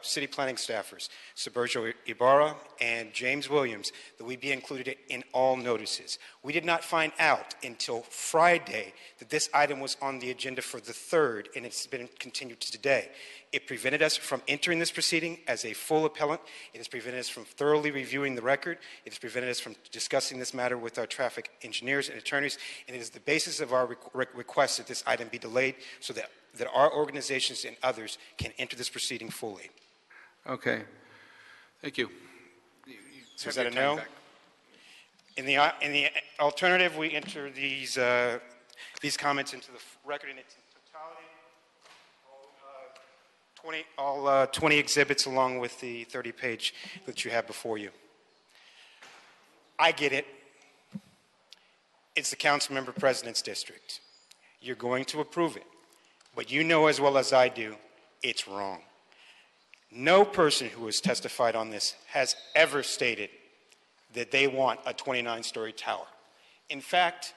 city planning staffers, Suburjo Ibarra and James Williams, that we be included in all notices. We did not find out until Friday that this item was on the agenda for the 3rd, and it's been continued to today. It prevented us from entering this proceeding as a full appellant. It has prevented us from thoroughly reviewing the record. It has prevented us from discussing this matter with our traffic engineers and attorneys, and it is the basis of our request that this item be delayed so that our organizations and others can enter this proceeding fully. Okay. Thank you. So is that a no? In the alternative, we enter these comments into the record in its totality. All 20 exhibits along with the 30-page that you have before you. I get it. It's the council member president's district. You're going to approve it. But you know as well as I do, it's wrong. No person who has testified on this has ever stated that they want a 29-story tower. In fact,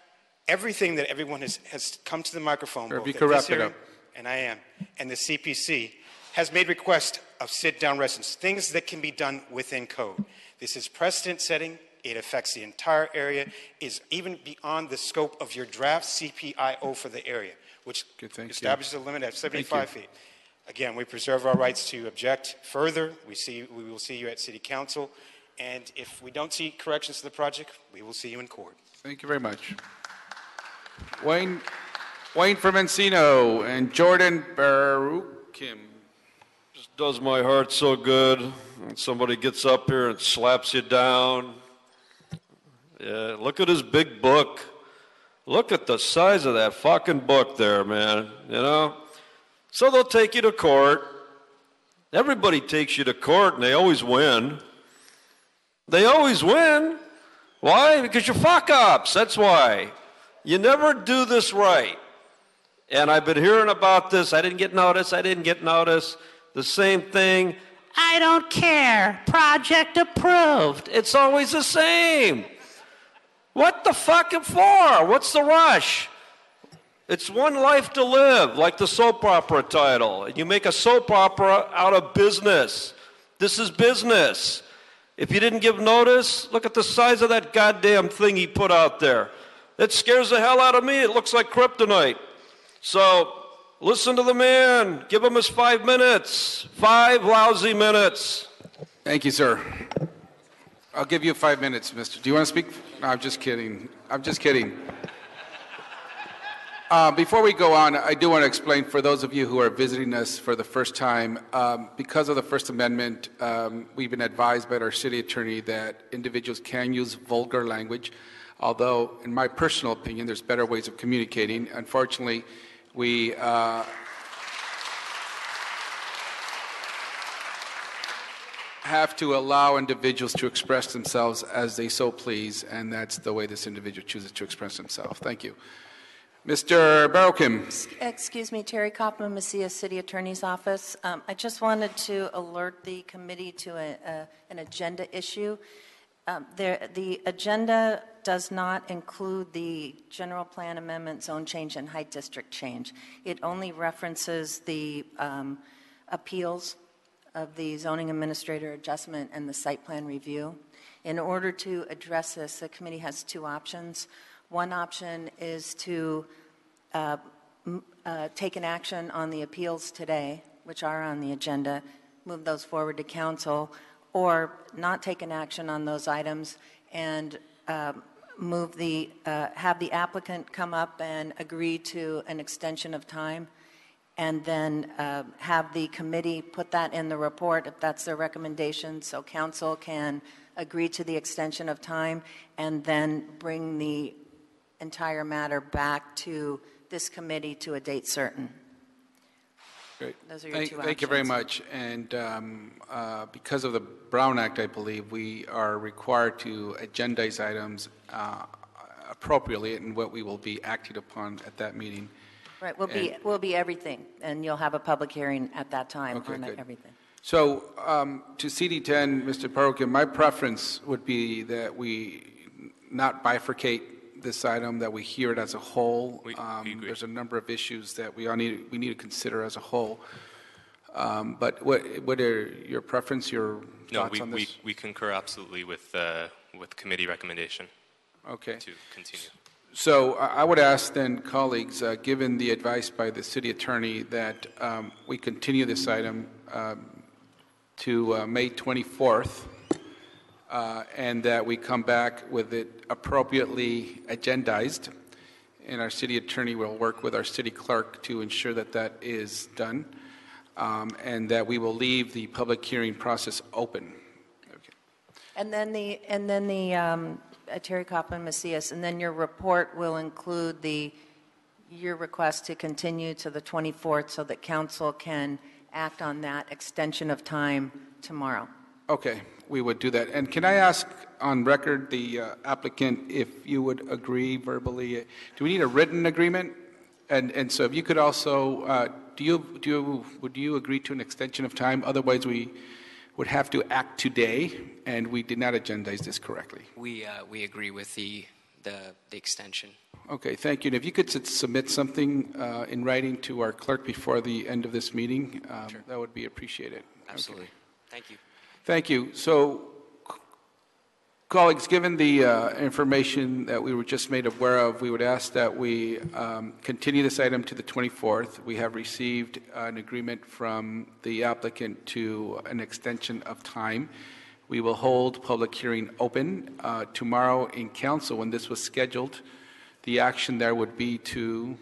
everything that everyone has come to the microphone, both at this hearing, and I am, and the CPC, has made requests of sit-down residence, things that can be done within code. This is precedent-setting. It affects the entire area, is even beyond the scope of your draft CPIO for the area, which establishes a limit at 75 feet. Again, we preserve our rights to object further. We will see you at City Council. And if we don't see corrections to the project, we will see you in court. Thank you very much. Wayne from Encino and Jordan Baruchim. Just does my heart so good when somebody gets up here and slaps you down. Yeah, look at his big book. Look at the size of that fucking book there, man, you know? So they'll take you to court. Everybody takes you to court and they always win. They always win. Why? Because you're fuck-ups, that's why. You never do this right. And I've been hearing about this, I didn't get notice. The same thing, I don't care, project approved. It's always the same. What the fuck for? What's the rush? It's one life to live, like the soap opera title. And you make a soap opera out of business. This is business. If you didn't give notice, look at the size of that goddamn thing he put out there. It scares the hell out of me. It looks like kryptonite. So listen to the man. Give him his 5 minutes. 5 lousy minutes. Thank you, sir. I'll give you 5 minutes, mister. Do you want to speak? No, I'm just kidding. I'm just kidding. Before we go on, I do want to explain for those of you who are visiting us for the first time, because of the First Amendment, we've been advised by our city attorney that individuals can use vulgar language, although in my personal opinion, there's better ways of communicating. Unfortunately, we have to allow individuals to express themselves as they so please, and that's the way this individual chooses to express himself. Thank you. Mr. Barrowkim. Excuse me, Terry Kaufman, Macias City Attorney's Office. I just wanted to alert the committee to an agenda issue. The agenda does not include the general plan amendment, zone change, and height district change. It only references the appeals of the zoning administrator adjustment and the site plan review. In order to address this, the committee has two options. One option is to take an action on the appeals today, which are on the agenda, move those forward to council, or not take an action on those items and have the applicant come up and agree to an extension of time, and then have the committee put that in the report if that's their recommendation, so council can agree to the extension of time and then bring the entire matter back to this committee to a date certain. Great. Those are your two options. Thank you very much. And because of the Brown Act, I believe, we are required to agendize items appropriately and what we will be acting upon at that meeting. Right, will be everything, and you'll have a public hearing at that time on good. everything. So to CD10, Mr. Perrokin, my preference would be that we not bifurcate this item, that we hear it as a whole. We agree. There's a number of issues that we need to consider as a whole. But what are your preference, your thoughts on this? We concur absolutely with committee recommendation. Okay. To continue. So I would ask then, colleagues, given the advice by the city attorney, that we continue this item to May 24th, and that we come back with it appropriately agendized, and our city attorney will work with our city clerk to ensure that that is done, and that we will leave the public hearing process open. Okay. And then the Terry Kaufman, Macias, and then your report will include your request to continue to the 24th so that council can act on that extension of time tomorrow. Okay, we would do that. And can I ask on record the applicant if you would agree verbally? Do we need a written agreement? And so if you could also, would you agree to an extension of time? Otherwise, we would have to act today, and we did not agendize this correctly. We agree with the extension. Okay, thank you. And if you could submit something in writing to our clerk before the end of this meeting, Sure. that would be appreciated. Absolutely. Okay. Thank you. Thank you. So, colleagues, given the information that we were just made aware of, we would ask that we continue this item to the 24th. We have received an agreement from the applicant to an extension of time. We will hold public hearing open tomorrow in council. When this was scheduled, the action there would be to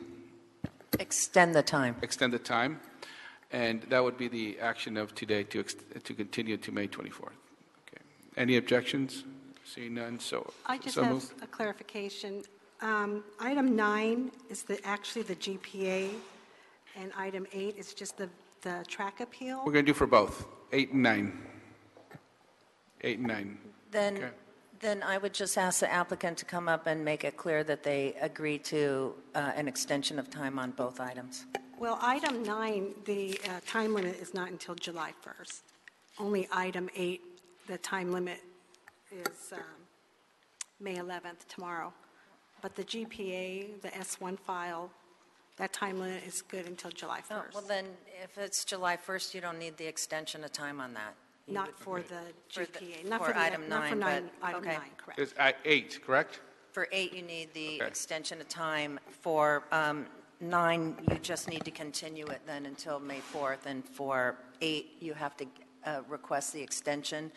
extend the time. Extend the time. And that would be the action of today to continue to May 24th. Okay. Any objections? Seeing none, so I just so have moved. a clarification. Item 9 is actually the GPA, and item 8 is just the track appeal. We're going to do for both, 8 and 9. 8 and 9. Then I would just ask the applicant to come up and make it clear that they agree to an extension of time on both items. Well, item 9, the time limit is not until July 1st. Only item 8, the time limit is May 11th, tomorrow. But the GPA, the S1 file, that time limit is good until July 1st. Oh, well, then, if it's July 1st, you don't need the extension of time on that. Not for the GPA. Not for item 9, not for item okay. 9, correct. It's at 8, correct? For 8, you need the extension of time. For 9, you just need to continue it then until May 4th. And for 8, you have to request the extension.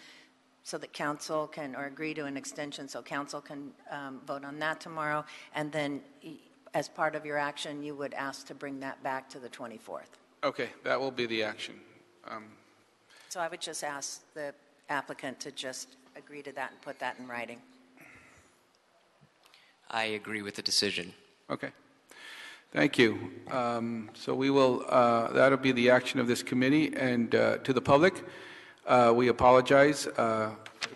so that council can, or agree to an extension so council can vote on that tomorrow. And then as part of your action, you would ask to bring that back to the 24th. Okay, that will be the action. So I would just ask the applicant to just agree to that and put that in writing. I agree with the decision. Okay. Thank you. So we will, that'll be the action of this committee. And to the public, we apologize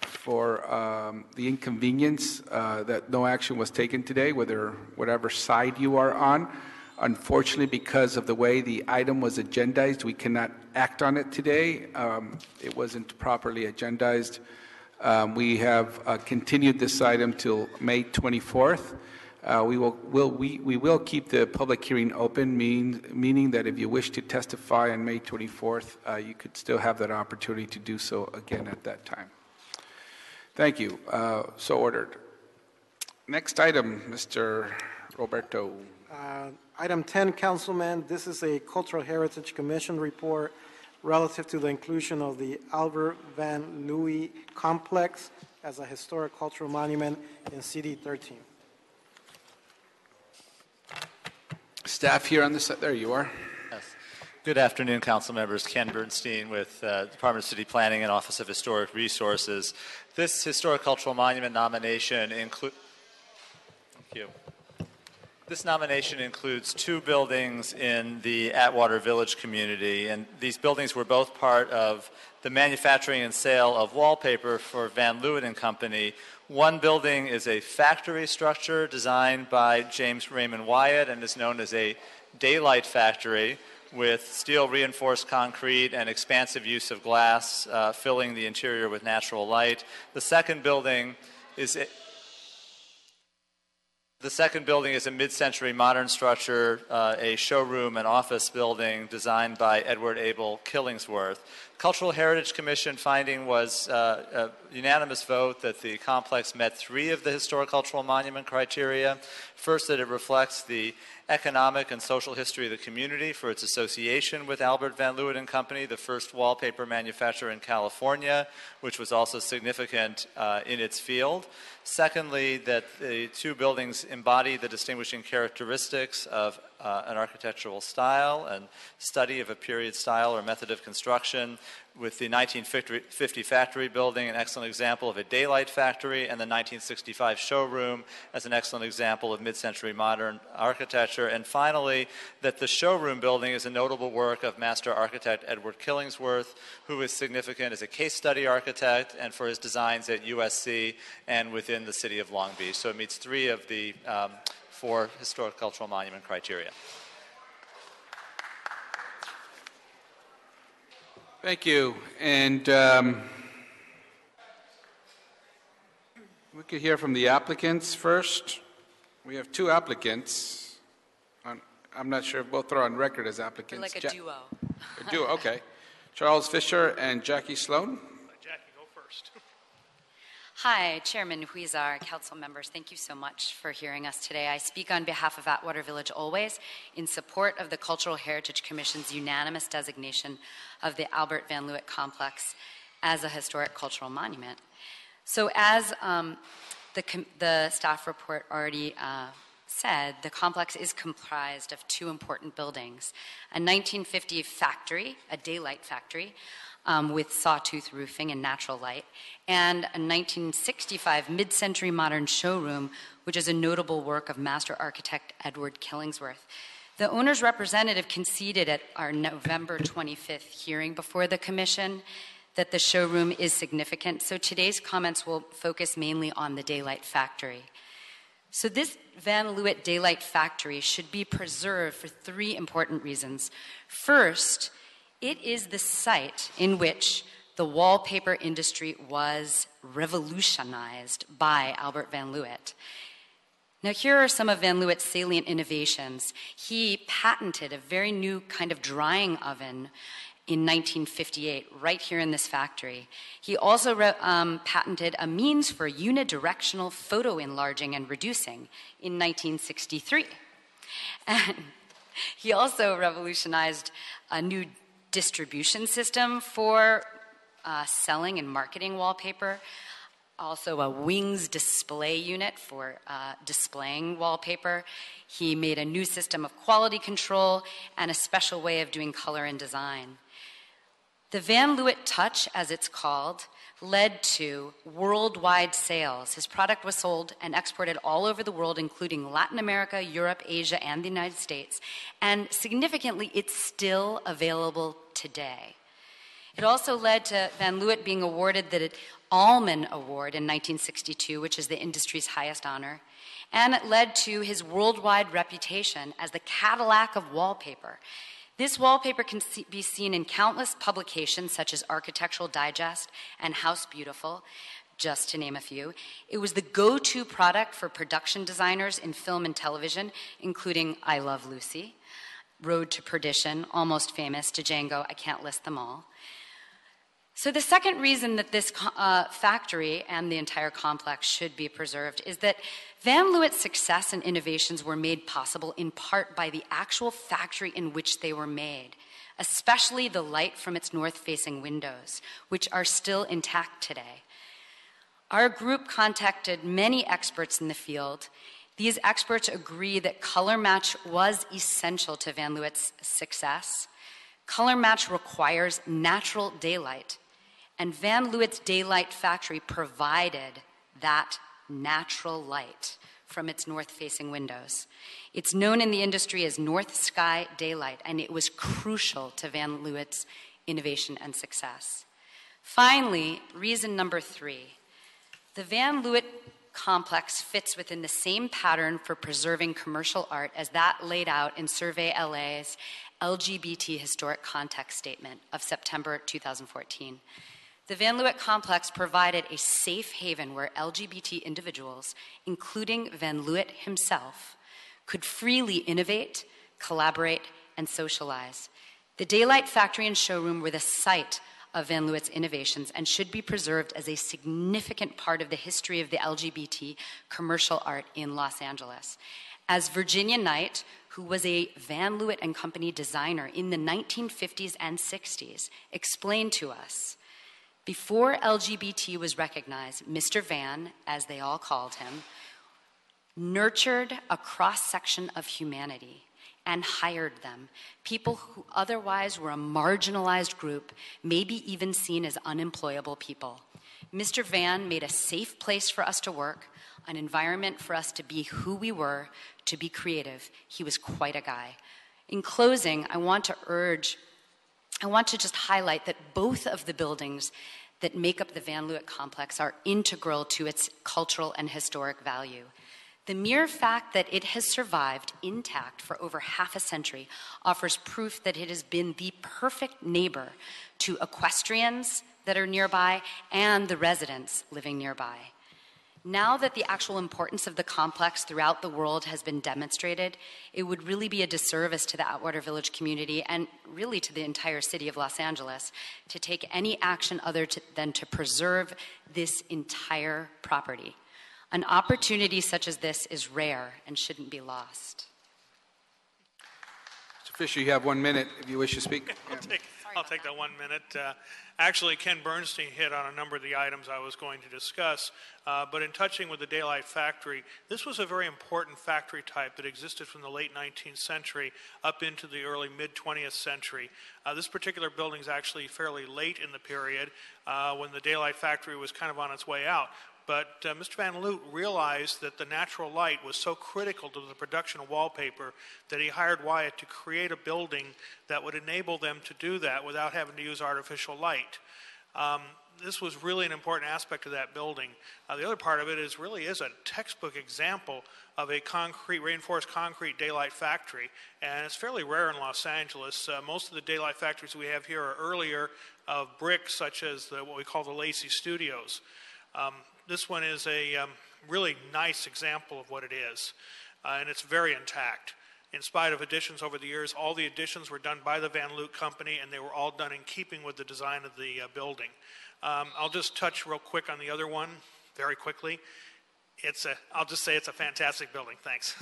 for the inconvenience that no action was taken today, whatever side you are on. Unfortunately, because of the way the item was agendized, we cannot act on it today. It wasn't properly agendized. We have continued this item till May 24th. We will keep the public hearing open, meaning that if you wish to testify on May 24th, you could still have that opportunity to do so again at that time. Thank you. So ordered. Next item, Mr. Roberto. Item 10, Councilman, this is a Cultural Heritage Commission report relative to the inclusion of the Albert Van Luit complex as a historic cultural monument in CD 13. Staff here on this side. There you are. Yes. Good afternoon, council members. Ken Bernstein with Department of City Planning and Office of Historic Resources. This historic cultural monument nomination includes. Thank you. This nomination includes 2 buildings in the Atwater Village community, and these buildings were both part of the manufacturing and sale of wallpaper for Van Luit and Company. One building is a factory structure designed by James Raymond Wyatt and is known as a daylight factory with steel reinforced concrete and expansive use of glass filling the interior with natural light. The second building is a mid-century modern structure, a showroom and office building designed by Edward Abel Killingsworth. Cultural Heritage Commission finding was a unanimous vote that the complex met 3 of the historic cultural monument criteria. First, that it reflects the economic and social history of the community for its association with Albert Van Luit and Company, the first wallpaper manufacturer in California, which was also significant in its field. Secondly, that the 2 buildings embody the distinguishing characteristics of an architectural style and study of a period style or method of construction, with the 1950 factory building an excellent example of a daylight factory, and the 1965 showroom as an excellent example of mid-century modern architecture. And finally, that the showroom building is a notable work of master architect Edward Killingsworth, who is significant as a case study architect and for his designs at USC and within the city of Long Beach. So it meets 3 of the 4 historic cultural monument criteria. Thank you. And we could hear from the applicants first. We have 2 applicants. I'm not sure if both are on record as applicants. Like a duo. A duo, okay. Charles Fisher and Jackie Sloan. Jackie, go first. Hi, Chairman Huizar, council members. Thank you so much for hearing us today. I speak on behalf of Atwater Village Always in support of the Cultural Heritage Commission's unanimous designation of the Albert Van Luit complex as a historic cultural monument. So as the staff report already said, the complex is comprised of 2 important buildings: a 1950 factory, a daylight factory, with sawtooth roofing and natural light, and a 1965 mid-century modern showroom, which is a notable work of master architect Edward Killingsworth. The owner's representative conceded at our November 25th hearing before the commission that the showroom is significant, so today's comments will focus mainly on the daylight factory. So this Van Luit daylight factory should be preserved for 3 important reasons. First, it is the site in which the wallpaper industry was revolutionized by Albert Van Luit. Now, here are some of Van Luit's salient innovations. He patented a very new kind of drying oven in 1958, right here in this factory. He also patented a means for unidirectional photo enlarging and reducing in 1963. And he also revolutionized a new distribution system for selling and marketing wallpaper, also a wings display unit for displaying wallpaper. He made a new system of quality control and a special way of doing color and design. The Van Luit Touch, as it's called, led to worldwide sales. His product was sold and exported all over the world, including Latin America, Europe, Asia, and the United States. And significantly, it's still available today. It also led to Van Luit being awarded the Allman Award in 1962, which is the industry's highest honor. And it led to his worldwide reputation as the Cadillac of wallpaper. This wallpaper can be seen in countless publications such as Architectural Digest and House Beautiful, just to name a few. It was the go-to product for production designers in film and television, including I Love Lucy, Road to Perdition, Almost Famous, Django, I can't list them all. So the second reason that this factory and the entire complex should be preserved is that Van Luit's success and innovations were made possible in part by the actual factory in which they were made, especially the light from its north-facing windows, which are still intact today. Our group contacted many experts in the field. These experts agree that color match was essential to Van Luit's success. Color match requires natural daylight, and Van Luit's daylight factory provided that natural light from its north-facing windows. It's known in the industry as North Sky Daylight, and it was crucial to Van Luit's innovation and success. Finally, reason number 3. The Van Luit complex fits within the same pattern for preserving commercial art as that laid out in Survey LA's LGBT Historic Context Statement of September 2014. The Van Luit complex provided a safe haven where LGBT individuals, including Van Luit himself, could freely innovate, collaborate, and socialize. The Daylight Factory and Showroom were the site of Van Luit's innovations and should be preserved as a significant part of the history of the LGBT commercial art in Los Angeles. As Virginia Knight, who was a Van Luit and Company designer in the 1950s and 60s, explained to us, before LGBT was recognized, Mr. Van, as they all called him, nurtured a cross-section of humanity and hired them, people who otherwise were a marginalized group, maybe even seen as unemployable people. Mr. Van made a safe place for us to work, an environment for us to be who we were, to be creative. He was quite a guy. In closing, I want to just highlight that both of the buildings that make up the Van Luit complex are integral to its cultural and historic value. The mere fact that it has survived intact for over half a century offers proof that it has been the perfect neighbor to equestrians that are nearby and the residents living nearby. Now that the actual importance of the complex throughout the world has been demonstrated, it would really be a disservice to the Atwater Village community and really to the entire city of Los Angeles to take any action other than to preserve this entire property. An opportunity such as this is rare and shouldn't be lost. Mr. Fisher, you have 1 minute if you wish to speak. I'll take that 1 minute. Actually, Ken Bernstein hit on a number of the items I was going to discuss, but in touching with the Daylight Factory, this was a very important factory type that existed from the late 19th century up into the early mid-20th century. This particular building is actually fairly late in the period when the Daylight Factory was kind of on its way out. But Mr. Van Luit realized that the natural light was so critical to the production of wallpaper that he hired Wyatt to create a building that would enable them to do that without having to use artificial light. This was really an important aspect of that building. The other part of it is really is a textbook example of a reinforced concrete daylight factory, and it's fairly rare in Los Angeles. Most of the daylight factories we have here are earlier of brick, such as what we call the Lacey Studios. This one is a really nice example of what it is, and it's very intact. In spite of additions over the years, all the additions were done by the Van Luit Company, and they were all done in keeping with the design of the building. I'll just touch real quick on the other one, very quickly. I'll just say it's a fantastic building. Thanks.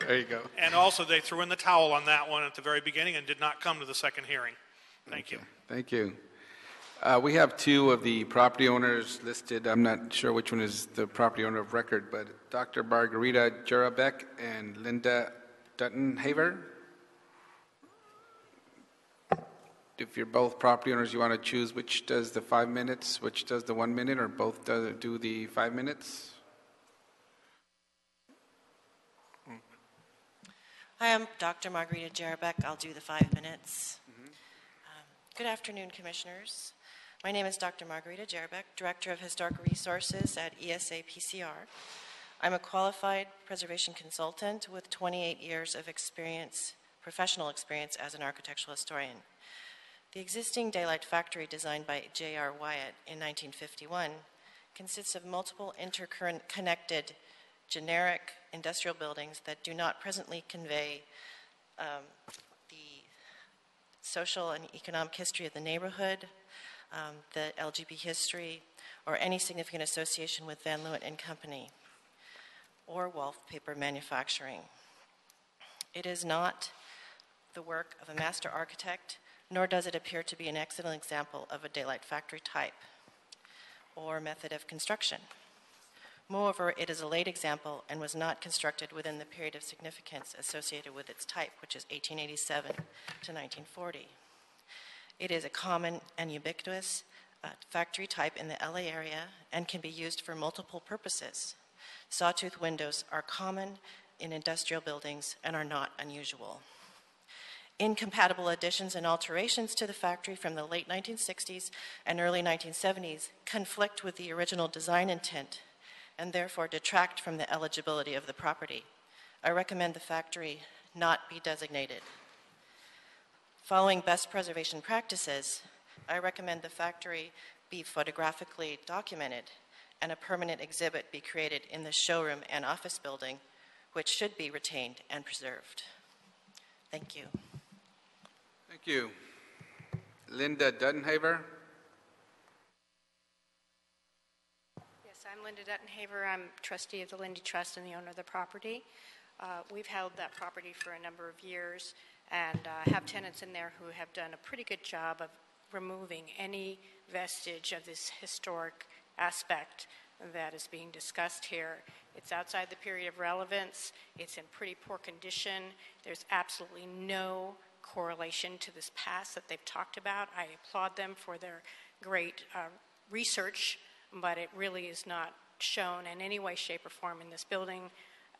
There you go. And also, they threw in the towel on that one at the very beginning and did not come to the second hearing. Thank you. Thank you. We have two of the property owners listed. I'm not sure which one is the property owner of record, but Dr. Margarita Jurabek and Linda Duttonhaver. If you're both property owners, you want to choose which does the 5 minutes, which does the 1 minute, or both do the 5 minutes? Hi, I'm Dr. Margarita Jarabek. I'll do the 5 minutes. Good afternoon, Commissioners. My name is Dr. Margarita Jarabek, Director of Historic Resources at ESA PCR. I'm a qualified preservation consultant with 28 years of experience, professional experience as an architectural historian. The existing Daylight Factory designed by J.R. Wyatt in 1951 consists of multiple interconnected generic industrial buildings that do not presently convey the social and economic history of the neighborhood, the LGB history, or any significant association with Van Luit and Company or wallpaper manufacturing. It is not the work of a master architect, nor does it appear to be an excellent example of a Daylight Factory type or method of construction. Moreover, it is a late example and was not constructed within the period of significance associated with its type, which is 1887 to 1940. It is a common and ubiquitous factory type in the LA area and can be used for multiple purposes. Sawtooth windows are common in industrial buildings and are not unusual. Incompatible additions and alterations to the factory from the late 1960s and early 1970s conflict with the original design intent and therefore detract from the eligibility of the property. I recommend the factory not be designated. Following best preservation practices, I recommend the factory be photographically documented and a permanent exhibit be created in the showroom and office building, which should be retained and preserved. Thank you. Thank you. Linda Duttonhaver. Yes, I'm Linda Duttonhaver. I'm trustee of the Lindy Trust and the owner of the property. We've held that property for a number of years and have tenants in there who have done a pretty good job of removing any vestige of this historic aspect that is being discussed here. It's outside the period of relevance. It's in pretty poor condition. There's absolutely no correlation to this past that they've talked about. I applaud them for their great research, but it really is not shown in any way, shape, or form in this building,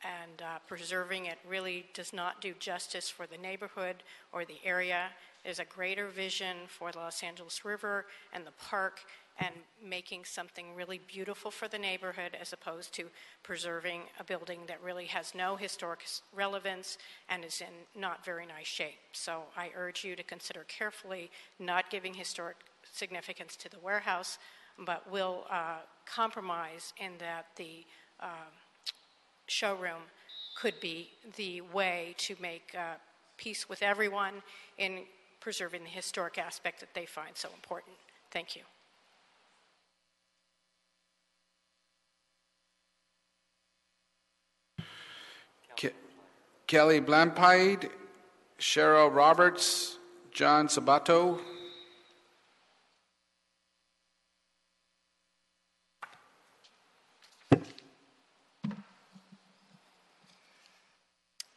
and preserving it really does not do justice for the neighborhood or the area. There's a greater vision for the Los Angeles River and the park and making something really beautiful for the neighborhood as opposed to preserving a building that really has no historic relevance and is in not very nice shape. So I urge you to consider carefully not giving historic significance to the warehouse, but will compromise in that the showroom could be the way to make peace with everyone in preserving the historic aspect that they find so important. Thank you. Kelly Blampide, Cheryl Roberts, John Sabato.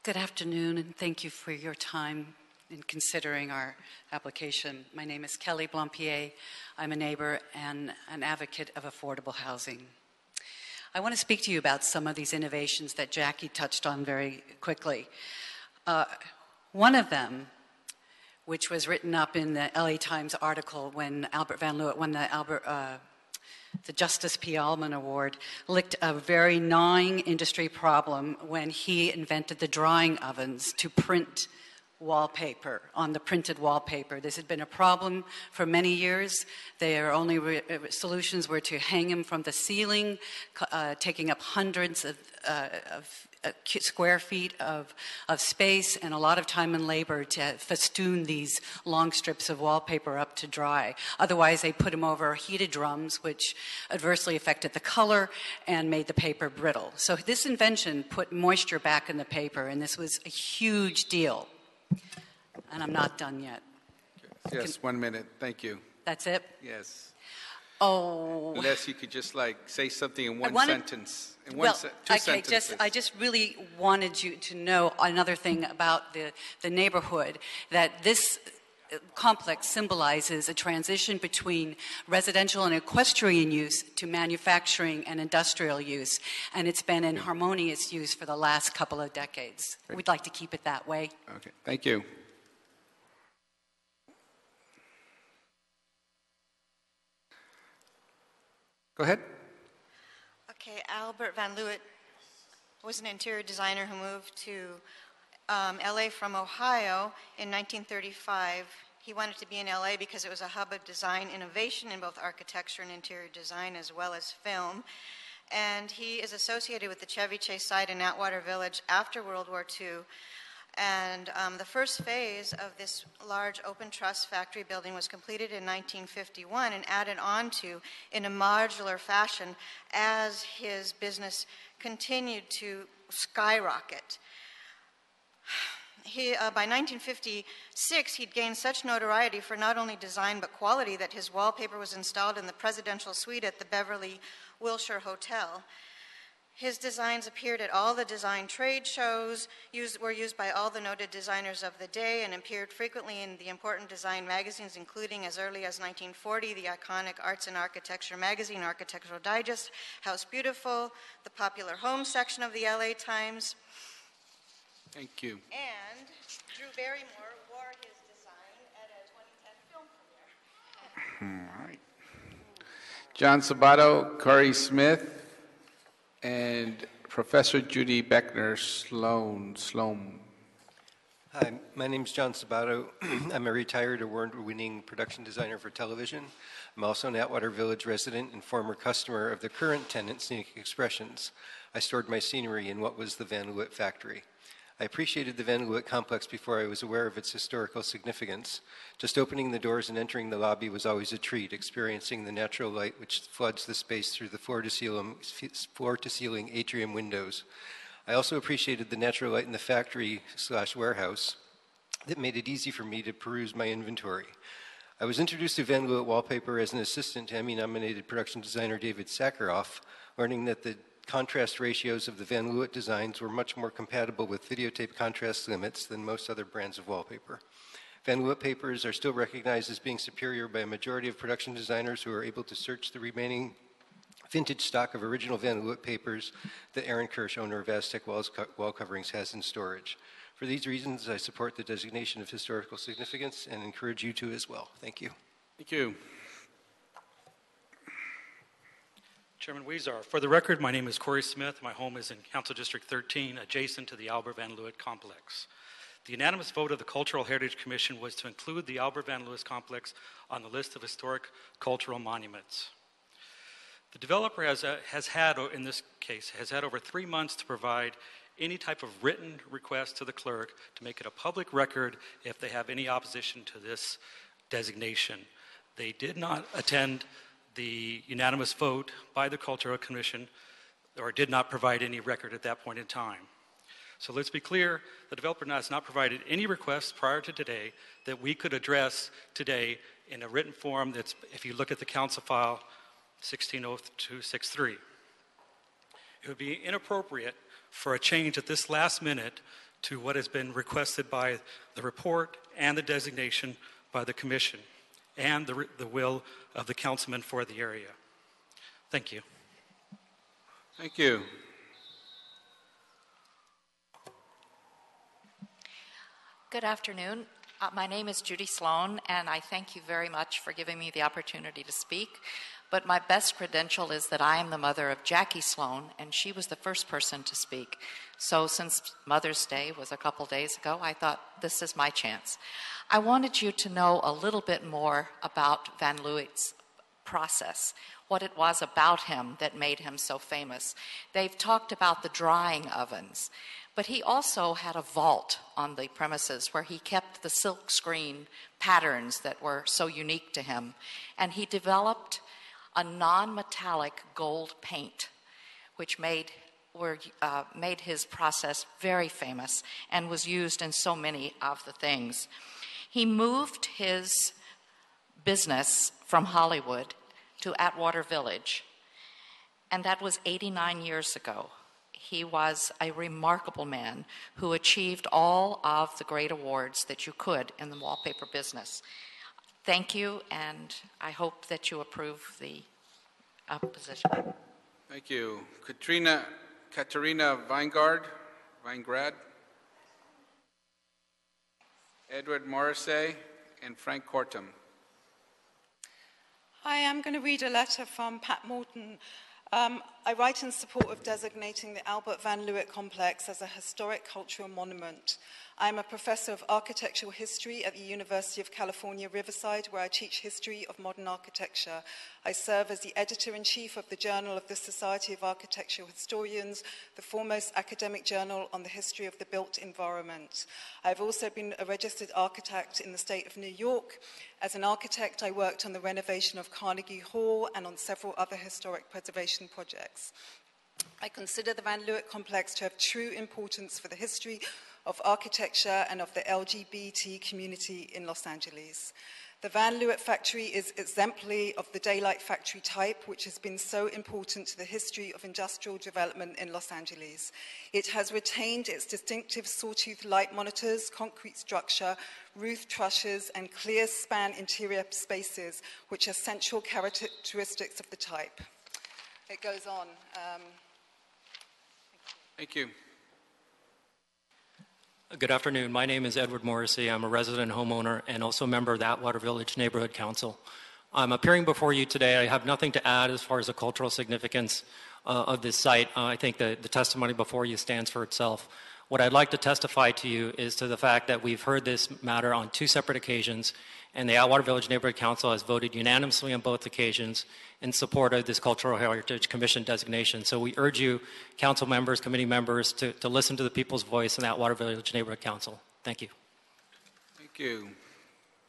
Good afternoon, and thank you for your time in considering our application. My name is Kelly Blampier. I'm a neighbor and an advocate of affordable housing. I want to speak to you about some of these innovations that Jackie touched on very quickly. One of them, which was written up in the LA Times article when Albert Van Luit won the Justice P. Allman Award, licked a very gnawing industry problem when he invented the drying ovens to print wallpaper, on the printed wallpaper. This had been a problem for many years. Their only solutions were to hang them from the ceiling, taking up hundreds of square feet of space and a lot of time and labor to festoon these long strips of wallpaper up to dry. Otherwise, they put them over heated drums, which adversely affected the color and made the paper brittle. So this invention put moisture back in the paper, and this was a huge deal. And I'm not done yet. Yes, 1 minute. Thank you. That's it? Yes. Oh. Unless you could just like say something in one wanted- sentence. In Well, two okay, sentences. I just really wanted you to know another thing about the neighborhood, that this complex symbolizes a transition between residential and equestrian use to manufacturing and industrial use, and it's been in harmonious use for the last couple of decades. We'd like to keep it that way. Okay, thank you. Go ahead. Okay, Albert Van Luit was an interior designer who moved to LA from Ohio in 1935. He wanted to be in LA because it was a hub of design innovation in both architecture and interior design as well as film. And he is associated with the Chevy Chase site in Atwater Village after World War II. And the first phase of this large open truss factory building was completed in 1951 and added on to in a modular fashion as his business continued to skyrocket. By 1956, he'd gained such notoriety for not only design but quality that his wallpaper was installed in the presidential suite at the Beverly Wilshire Hotel. His designs appeared at all the design trade shows, were used by all the noted designers of the day, and appeared frequently in the important design magazines, including as early as 1940, the iconic Arts and Architecture magazine, Architectural Digest, House Beautiful, the popular home section of the LA Times. Thank you. And Drew Barrymore wore his design at a 2010 film premiere. All right. John Sabato, Corey Smith, and Professor Judy Beckner Sloan. Hi, my name is John Sabato. I'm a retired award-winning production designer for television. I'm also an Atwater Village resident and former customer of the current tenant, Scenic Expressions. I stored my scenery in what was the Van Luit factory. I appreciated the Van Luit complex before I was aware of its historical significance. Just opening the doors and entering the lobby was always a treat, experiencing the natural light which floods the space through the floor-to-ceiling atrium windows. I also appreciated the natural light in the factory/warehouse that made it easy for me to peruse my inventory. I was introduced to Van Luit wallpaper as an assistant to Emmy-nominated production designer David Sakharoff, learning that the contrast ratios of the Van Luit designs were much more compatible with videotape contrast limits than most other brands of wallpaper. Van Luit papers are still recognized as being superior by a majority of production designers who are able to search the remaining vintage stock of original Van Luit papers that Aaron Kirsch, owner of Aztec Wall Coverings, has in storage. For these reasons, I support the designation of historical significance and encourage you to as well. Thank you. Thank you. Chairman Weezer, for the record, my name is Corey Smith. My home is in Council District 13, adjacent to the Albert Van Luit complex. The unanimous vote of the Cultural Heritage Commission was to include the Albert Van Luit complex on the list of historic cultural monuments. The developer has had, in this case, has had over 3 months to provide any type of written request to the clerk to make it a public record if they have any opposition to this designation. They did not attend the unanimous vote by the Cultural Commission, or did not provide any record at that point in time. So let's be clear, the developer has not provided any requests prior to today that we could address today in a written form that's, if you look at the council file, 160263. It would be inappropriate for a change at this last minute to what has been requested by the report and the designation by the commission and the will of the councilman for the area. Thank you. Thank you. Good afternoon. My name is Judy Sloan, and I thank you very much for giving me the opportunity to speak. But my best credential is that I am the mother of Jackie Sloan, and she was the first person to speak. So since Mother's Day was a couple days ago, I thought this is my chance. I wanted you to know a little bit more about Van Luit's process, what it was about him that made him so famous. They've talked about the drying ovens, but he also had a vault on the premises where he kept the silk screen patterns that were so unique to him. And he developed a non-metallic gold paint, which made his process very famous and was used in so many of the things. He moved his business from Hollywood to Atwater Village, and that was 89 years ago. He was a remarkable man who achieved all of the great awards that you could in the wallpaper business. Thank you, and I hope that you approve the position. Thank you. Katerina Weingrad, Edward Morrissey, and Frank Kortum. Hi, I'm going to read a letter from Pat Morton. I write in support of designating the Albert Van Luit complex as a historic cultural monument. I'm a professor of architectural history at the University of California, Riverside, where I teach history of modern architecture. I serve as the editor-in-chief of the Journal of the Society of Architectural Historians, the foremost academic journal on the history of the built environment. I've also been a registered architect in the state of New York. As an architect, I worked on the renovation of Carnegie Hall and on several other historic preservation projects. I consider the Van Luit complex to have true importance for the history of architecture and of the LGBT community in Los Angeles. The Van Luit factory is exemplary of the daylight factory type, which has been so important to the history of industrial development in Los Angeles. It has retained its distinctive sawtooth light monitors, concrete structure, roof trusses, and clear span interior spaces, which are central characteristics of the type. It goes on. Thank you. Good afternoon. My name is Edward Morrissey. I'm a resident homeowner and also a member of the Atwater Village Neighborhood Council. I'm appearing before you today. I have nothing to add as far as the cultural significance of this site. I think the testimony before you stands for itself. What I'd like to testify to you is to the fact that we've heard this matter on two separate occasions, and the Atwater Village Neighborhood Council has voted unanimously on both occasions in support of this Cultural Heritage Commission designation. So we urge you, council members, committee members, to listen to the people's voice in the Atwater Village Neighborhood Council. Thank you. Thank you.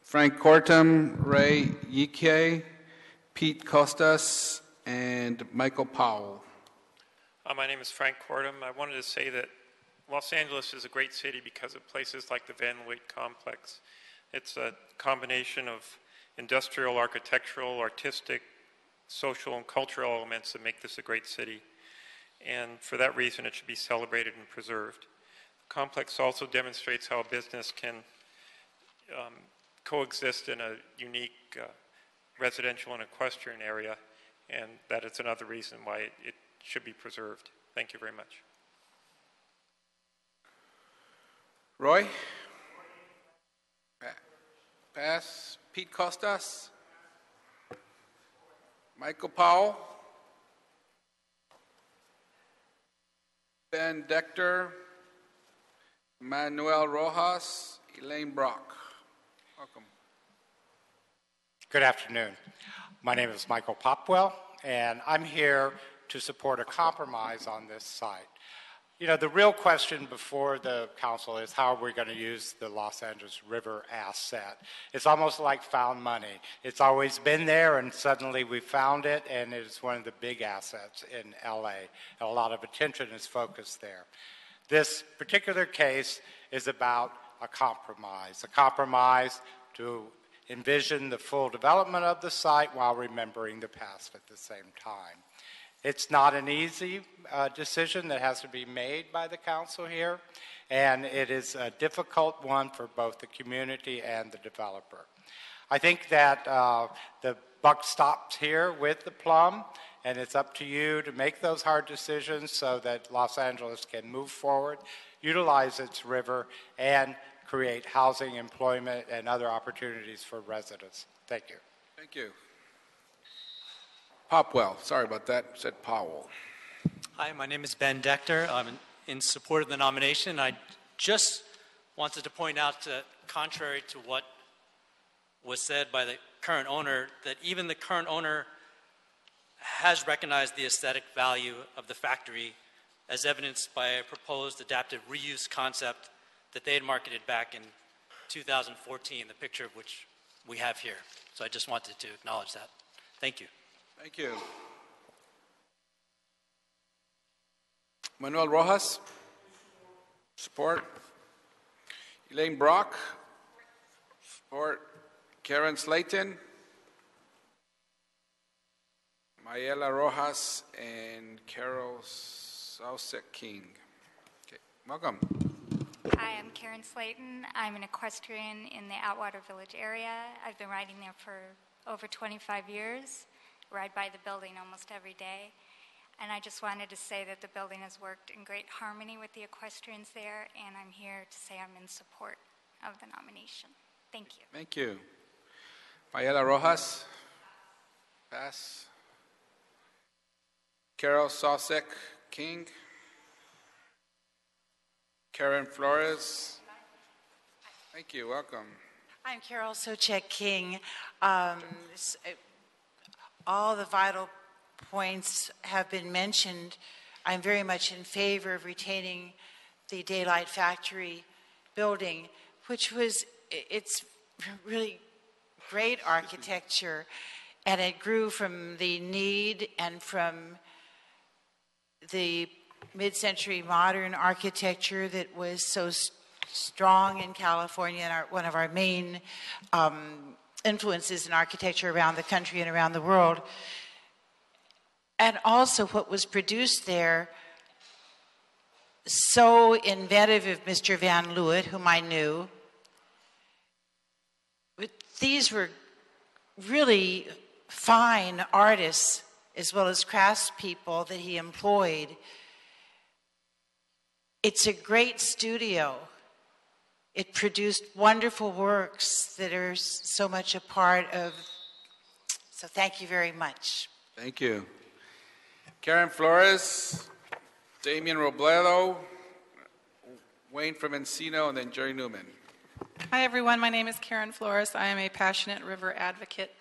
Frank Kortum, Ray Yike, Pete Costas, and Michael Powell. My name is Frank Kortum. I wanted to say that Los Angeles is a great city because of places like the Van Luit complex. It's a combination of industrial, architectural, artistic, social, and cultural elements that make this a great city. And for that reason, it should be celebrated and preserved. The complex also demonstrates how a business can coexist in a unique residential and equestrian area, and that is another reason why it should be preserved. Thank you very much. Roy? Pass. Pete Costas? Michael Powell? Ben Decter? Manuel Rojas? Elaine Brock? Welcome. Good afternoon. My name is Michael Popwell, and I'm here to support a compromise on this site. You know, the real question before the council is how are we going to use the Los Angeles River asset? It's almost like found money. It's always been there, and suddenly we found it, and it is one of the big assets in LA, and a lot of attention is focused there. This particular case is about a compromise to envision the full development of the site while remembering the past at the same time. It's not an easy decision that has to be made by the council here, and it is a difficult one for both the community and the developer. I think that the buck stops here with the plum, and it's up to you to make those hard decisions so that Los Angeles can move forward, utilize its river, and create housing, employment, and other opportunities for residents. Thank you. Thank you. Popwell, sorry about that, said Powell. Hi, my name is Ben Decter. I'm in support of the nomination. I just wanted to point out that contrary to what was said by the current owner, that even the current owner has recognized the aesthetic value of the factory as evidenced by a proposed adaptive reuse concept that they had marketed back in 2014, the picture of which we have here. So I just wanted to acknowledge that. Thank you. Thank you. Manuel Rojas, support. Elaine Brock, support. Karen Slayton, Ayala Rojas and Carol Sausek King. Okay, welcome. Hi, I'm Karen Slayton. I'm an equestrian in the Atwater Village area. I've been riding there for over 25 years. Ride by the building almost every day. And I just wanted to say that the building has worked in great harmony with the equestrians there, and I'm here to say I'm in support of the nomination. Thank you. Thank you. Ayala Rojas. Pass. Carol Sausek King. Karen Flores. Thank you. Welcome. I'm Carol Sochek King. All the vital points have been mentioned. I'm very much in favor of retaining the Daylight Factory building, which was, it's really great architecture, and it grew from the need and from the mid-century modern architecture that was so strong in California, and one of our main influences in architecture around the country and around the world. And also what was produced there, so inventive of Mr. Van Luit, whom I knew. But these were really fine artists as well as craftspeople that he employed. It's a great studio. It produced wonderful works that are so much a part of, so thank you very much. Thank you. Karen Flores, Damian Robledo, Wayne from Encino, and then Jerry Newman. Hi, everyone. My name is Karen Flores. I am a passionate river advocate.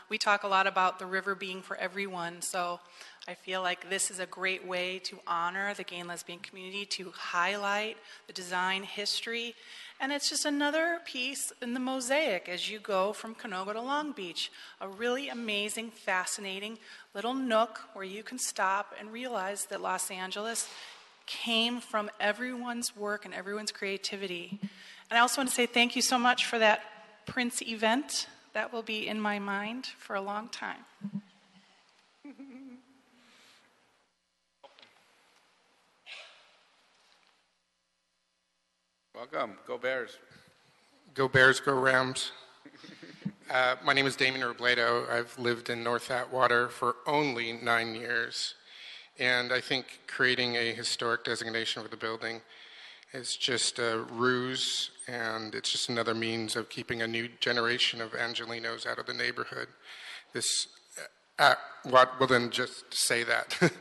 We talk a lot about the river being for everyone, so I feel like this is a great way to honor the gay and lesbian community, to highlight the design history, and it's just another piece in the mosaic as you go from Canoga to Long Beach. A really amazing, fascinating little nook where you can stop and realize that Los Angeles came from everyone's work and everyone's creativity. And I also want to say thank you so much for that Prince event. That will be in my mind for a long time. Welcome. Go Bears. Go Bears, go Rams. My name is Damien Robledo. I've lived in North Atwater for only 9 years. And I think creating a historic designation for the building is just a ruse, and it's just another means of keeping a new generation of Angelinos out of the neighborhood. This, well then just say that.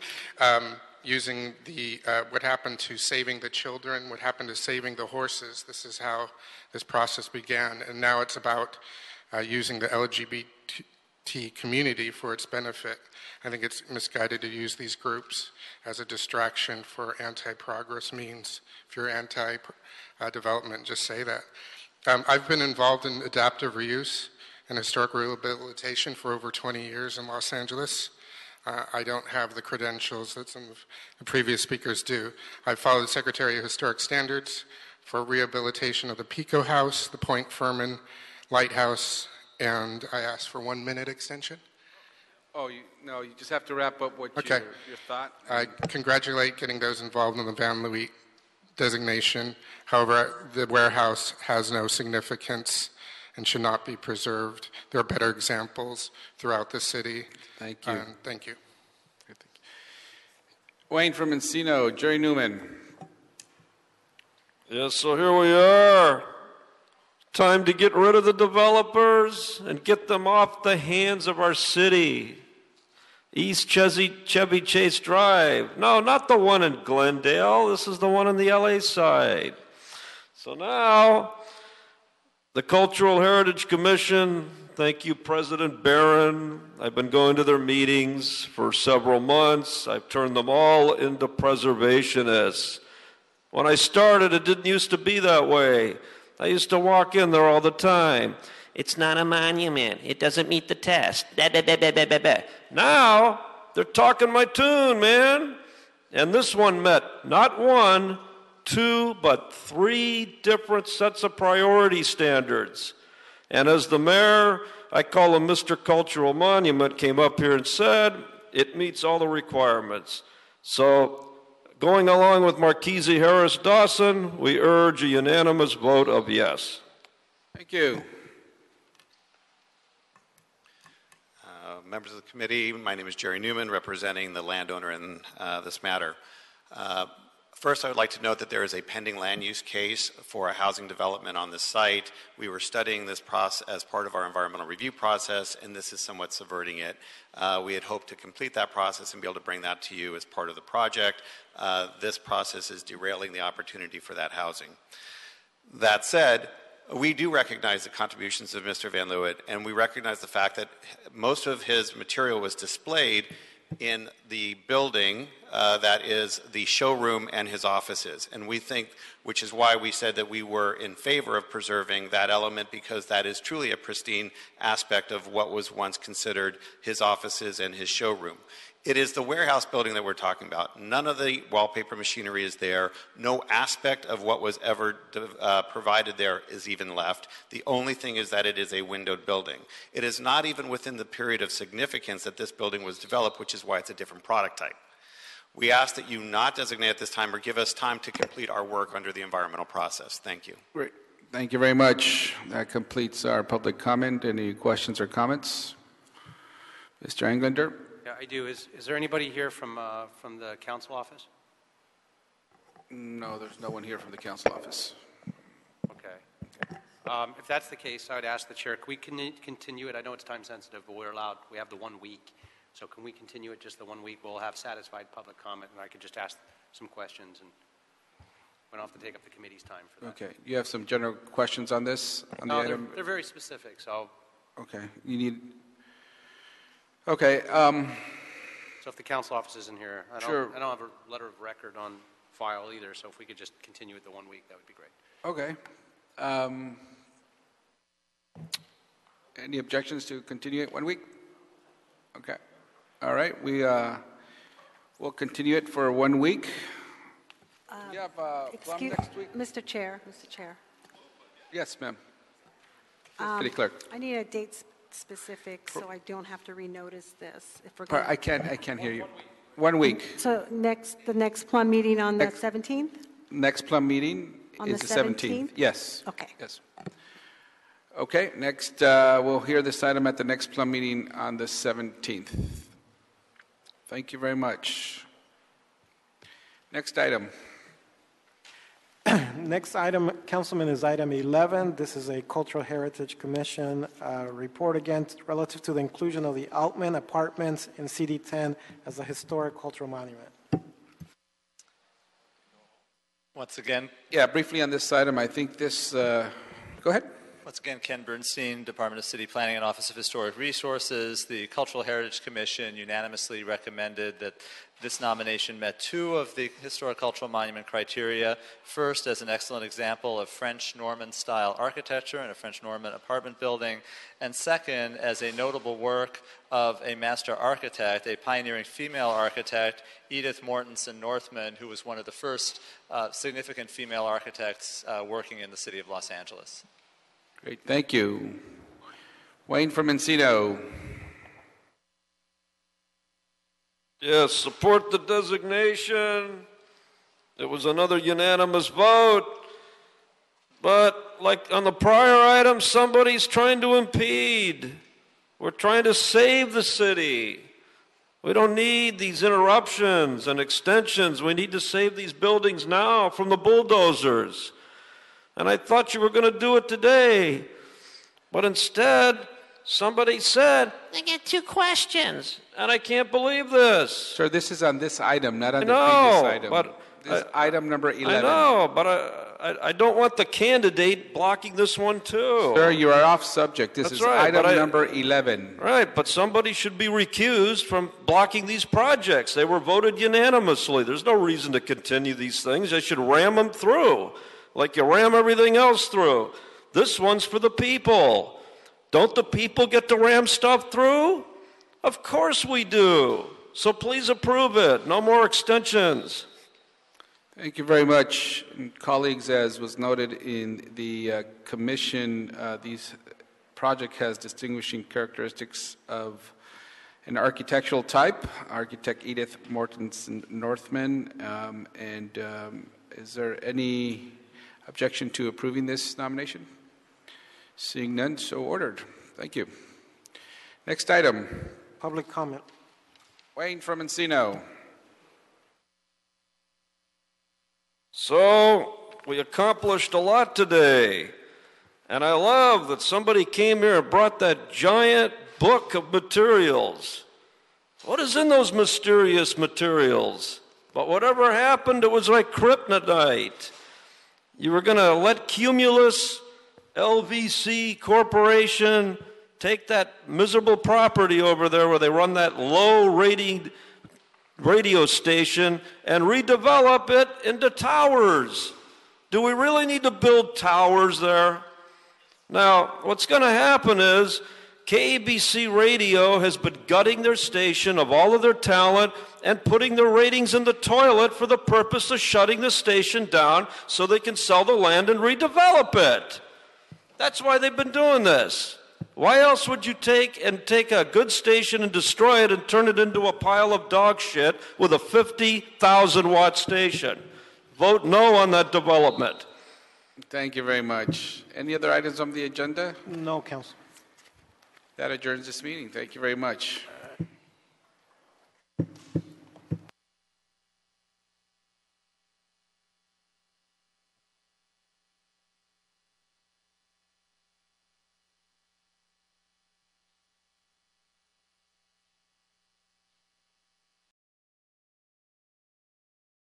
Using the, what happened to saving the children, what happened to saving the horses, this is how this process began. And now it's about using the LGBT community for its benefit. I think it's misguided to use these groups as a distraction for anti-progress means. If you're anti-development, just say that. I've been involved in adaptive reuse and historic rehabilitation for over 20 years in Los Angeles. I don't have the credentials that some of the previous speakers do. I followed the Secretary of Historic Standards for rehabilitation of the Pico House, the Point Furman Lighthouse, and I asked for 1 minute extension. Oh, no, you just have to wrap up what Okay. your thought. I congratulate getting those involved in the Van Luit designation. However, the warehouse has no significance and should not be preserved. There are better examples throughout the city. Thank you. Thank you. Wayne from Encino, Jerry Newman. Yes, so here we are. Time to get rid of the developers and get them off the hands of our city. East Chevy Chase Drive. No, not the one in Glendale. This is the one on the LA side. So now, the Cultural Heritage Commission, thank you, President Barron. I've been going to their meetings for several months. I've turned them all into preservationists. When I started, it didn't used to be that way. I used to walk in there all the time. It's not a monument. It doesn't meet the test. Blah, blah, blah, blah, blah, blah, blah. Now, they're talking my tune, man. And this one met not 1, 2, but 3 different sets of priority standards. And as the mayor, I call him Mr. Cultural Monument, came up here and said it meets all the requirements. So going along with Marquise Harris Dawson, we urge a unanimous vote of yes. Thank you. Members of the committee, my name is Jerry Newman, representing the landowner in this matter. First, I would like to note that there is a pending land use case for a housing development on this site. We were studying this process as part of our environmental review process, and this is somewhat subverting it. We had hoped to complete that process and be able to bring that to you as part of the project. This process is derailing the opportunity for that housing. That said, we do recognize the contributions of Mr. Van Luit, and we recognize the fact that most of his material was displayed in the building that is the showroom and his offices. And we think, which is why we said that we were in favor of preserving that element, because that is truly a pristine aspect of what was once considered his offices and his showroom. It is the warehouse building that we're talking about. None of the wallpaper machinery is there. No aspect of what was ever provided there is even left. The only thing is that it is a windowed building. It is not even within the period of significance that this building was developed, which is why it's a different product type. We ask that you not designate at this time or give us time to complete our work under the environmental process. Thank you. Great. Thank you very much. That completes our public comment. Any questions or comments? Mr. Englander? Yeah, I do. Is there anybody here from the council office? No, there's no one here from the council office. Okay. If that's the case, I would ask the chair, can we continue it? I know it's time sensitive, but we have the 1 week. So can we continue it just the 1 week? We'll have satisfied public comment, and I could just ask some questions, and we don't have to take up the committee's time for that. Okay. You have some general questions on this? On no, the item? they're very specific, so. Okay. You need... Okay. So if the council office isn't here, I don't have a letter of record on file either, so if we could just continue it the 1 week, that would be great. Okay. Any objections to continue it 1 week? Okay. All right. We'll continue it for 1 week. You have Plum next week? Mr. Chair. Yes, ma'am. City Clerk. I need a date specific so I don't have to renotice this. If we're I can't hear you. 1 week. So the next Plum meeting on the 17th? Next Plum meeting On is the the 17th. Yes. Okay. Yes. Okay. Next, we'll hear this item at the next Plum meeting on the 17th. Thank you very much. Next item. Next item, Councilman, is item 11. This is a Cultural Heritage Commission report again relative to the inclusion of the Altman Apartments in CD10 as a historic cultural monument. Once again. Yeah, briefly on this item, I think this, go ahead. Once again, Ken Bernstein, Department of City Planning and Office of Historic Resources. The Cultural Heritage Commission unanimously recommended that this nomination met two of the historic cultural monument criteria. First, as an excellent example of French Norman style architecture in a French Norman apartment building. And second, as a notable work of a master architect, a pioneering female architect, Edith Mortensen Northman, who was one of the first significant female architects working in the city of Los Angeles. Great, thank you. Wayne from Encino. Yes, support the designation. It was another unanimous vote. But like on the prior item, somebody's trying to impede. We're trying to save the city. We don't need these interruptions and extensions. We need to save these buildings now from the bulldozers. And I thought you were going to do it today. But instead, somebody said, I get two questions. And I can't believe this. Sir, this is on this item, not on the previous item. But this item number 11. I know, but I don't want the candidate blocking this one too. Sir, you are off subject. This That's is right, item number 11. Right, but somebody should be recused from blocking these projects. They were voted unanimously. There's no reason to continue these things. They should ram them through, like you ram everything else through. This one's for the people. Don't the people get to ram stuff through? Of course we do. So please approve it. No more extensions. Thank you very much. And colleagues, as was noted in the commission, these project has distinguishing characteristics of an architectural type, architect Edith Mortensen Northman. Is there any objection to approving this nomination? Seeing none, so ordered. Thank you. Next item. Public comment. Wayne from Encino. So, we accomplished a lot today. And I love that somebody came here and brought that giant book of materials. What is in those mysterious materials? But whatever happened, it was like kryptonite. You were going to let Cumulus, LVC Corporation, take that miserable property over there where they run that low-rating radio station and redevelop it into towers. Do we really need to build towers there? Now, what's going to happen is KABC Radio has been gutting their station of all of their talent and putting their ratings in the toilet for the purpose of shutting the station down so they can sell the land and redevelop it. That's why they've been doing this. Why else would you take a good station and destroy it and turn it into a pile of dog shit with a 50,000 watt station? Vote no on that development. Thank you very much. Any other items on the agenda? No, Council. That adjourns this meeting. Thank you very much.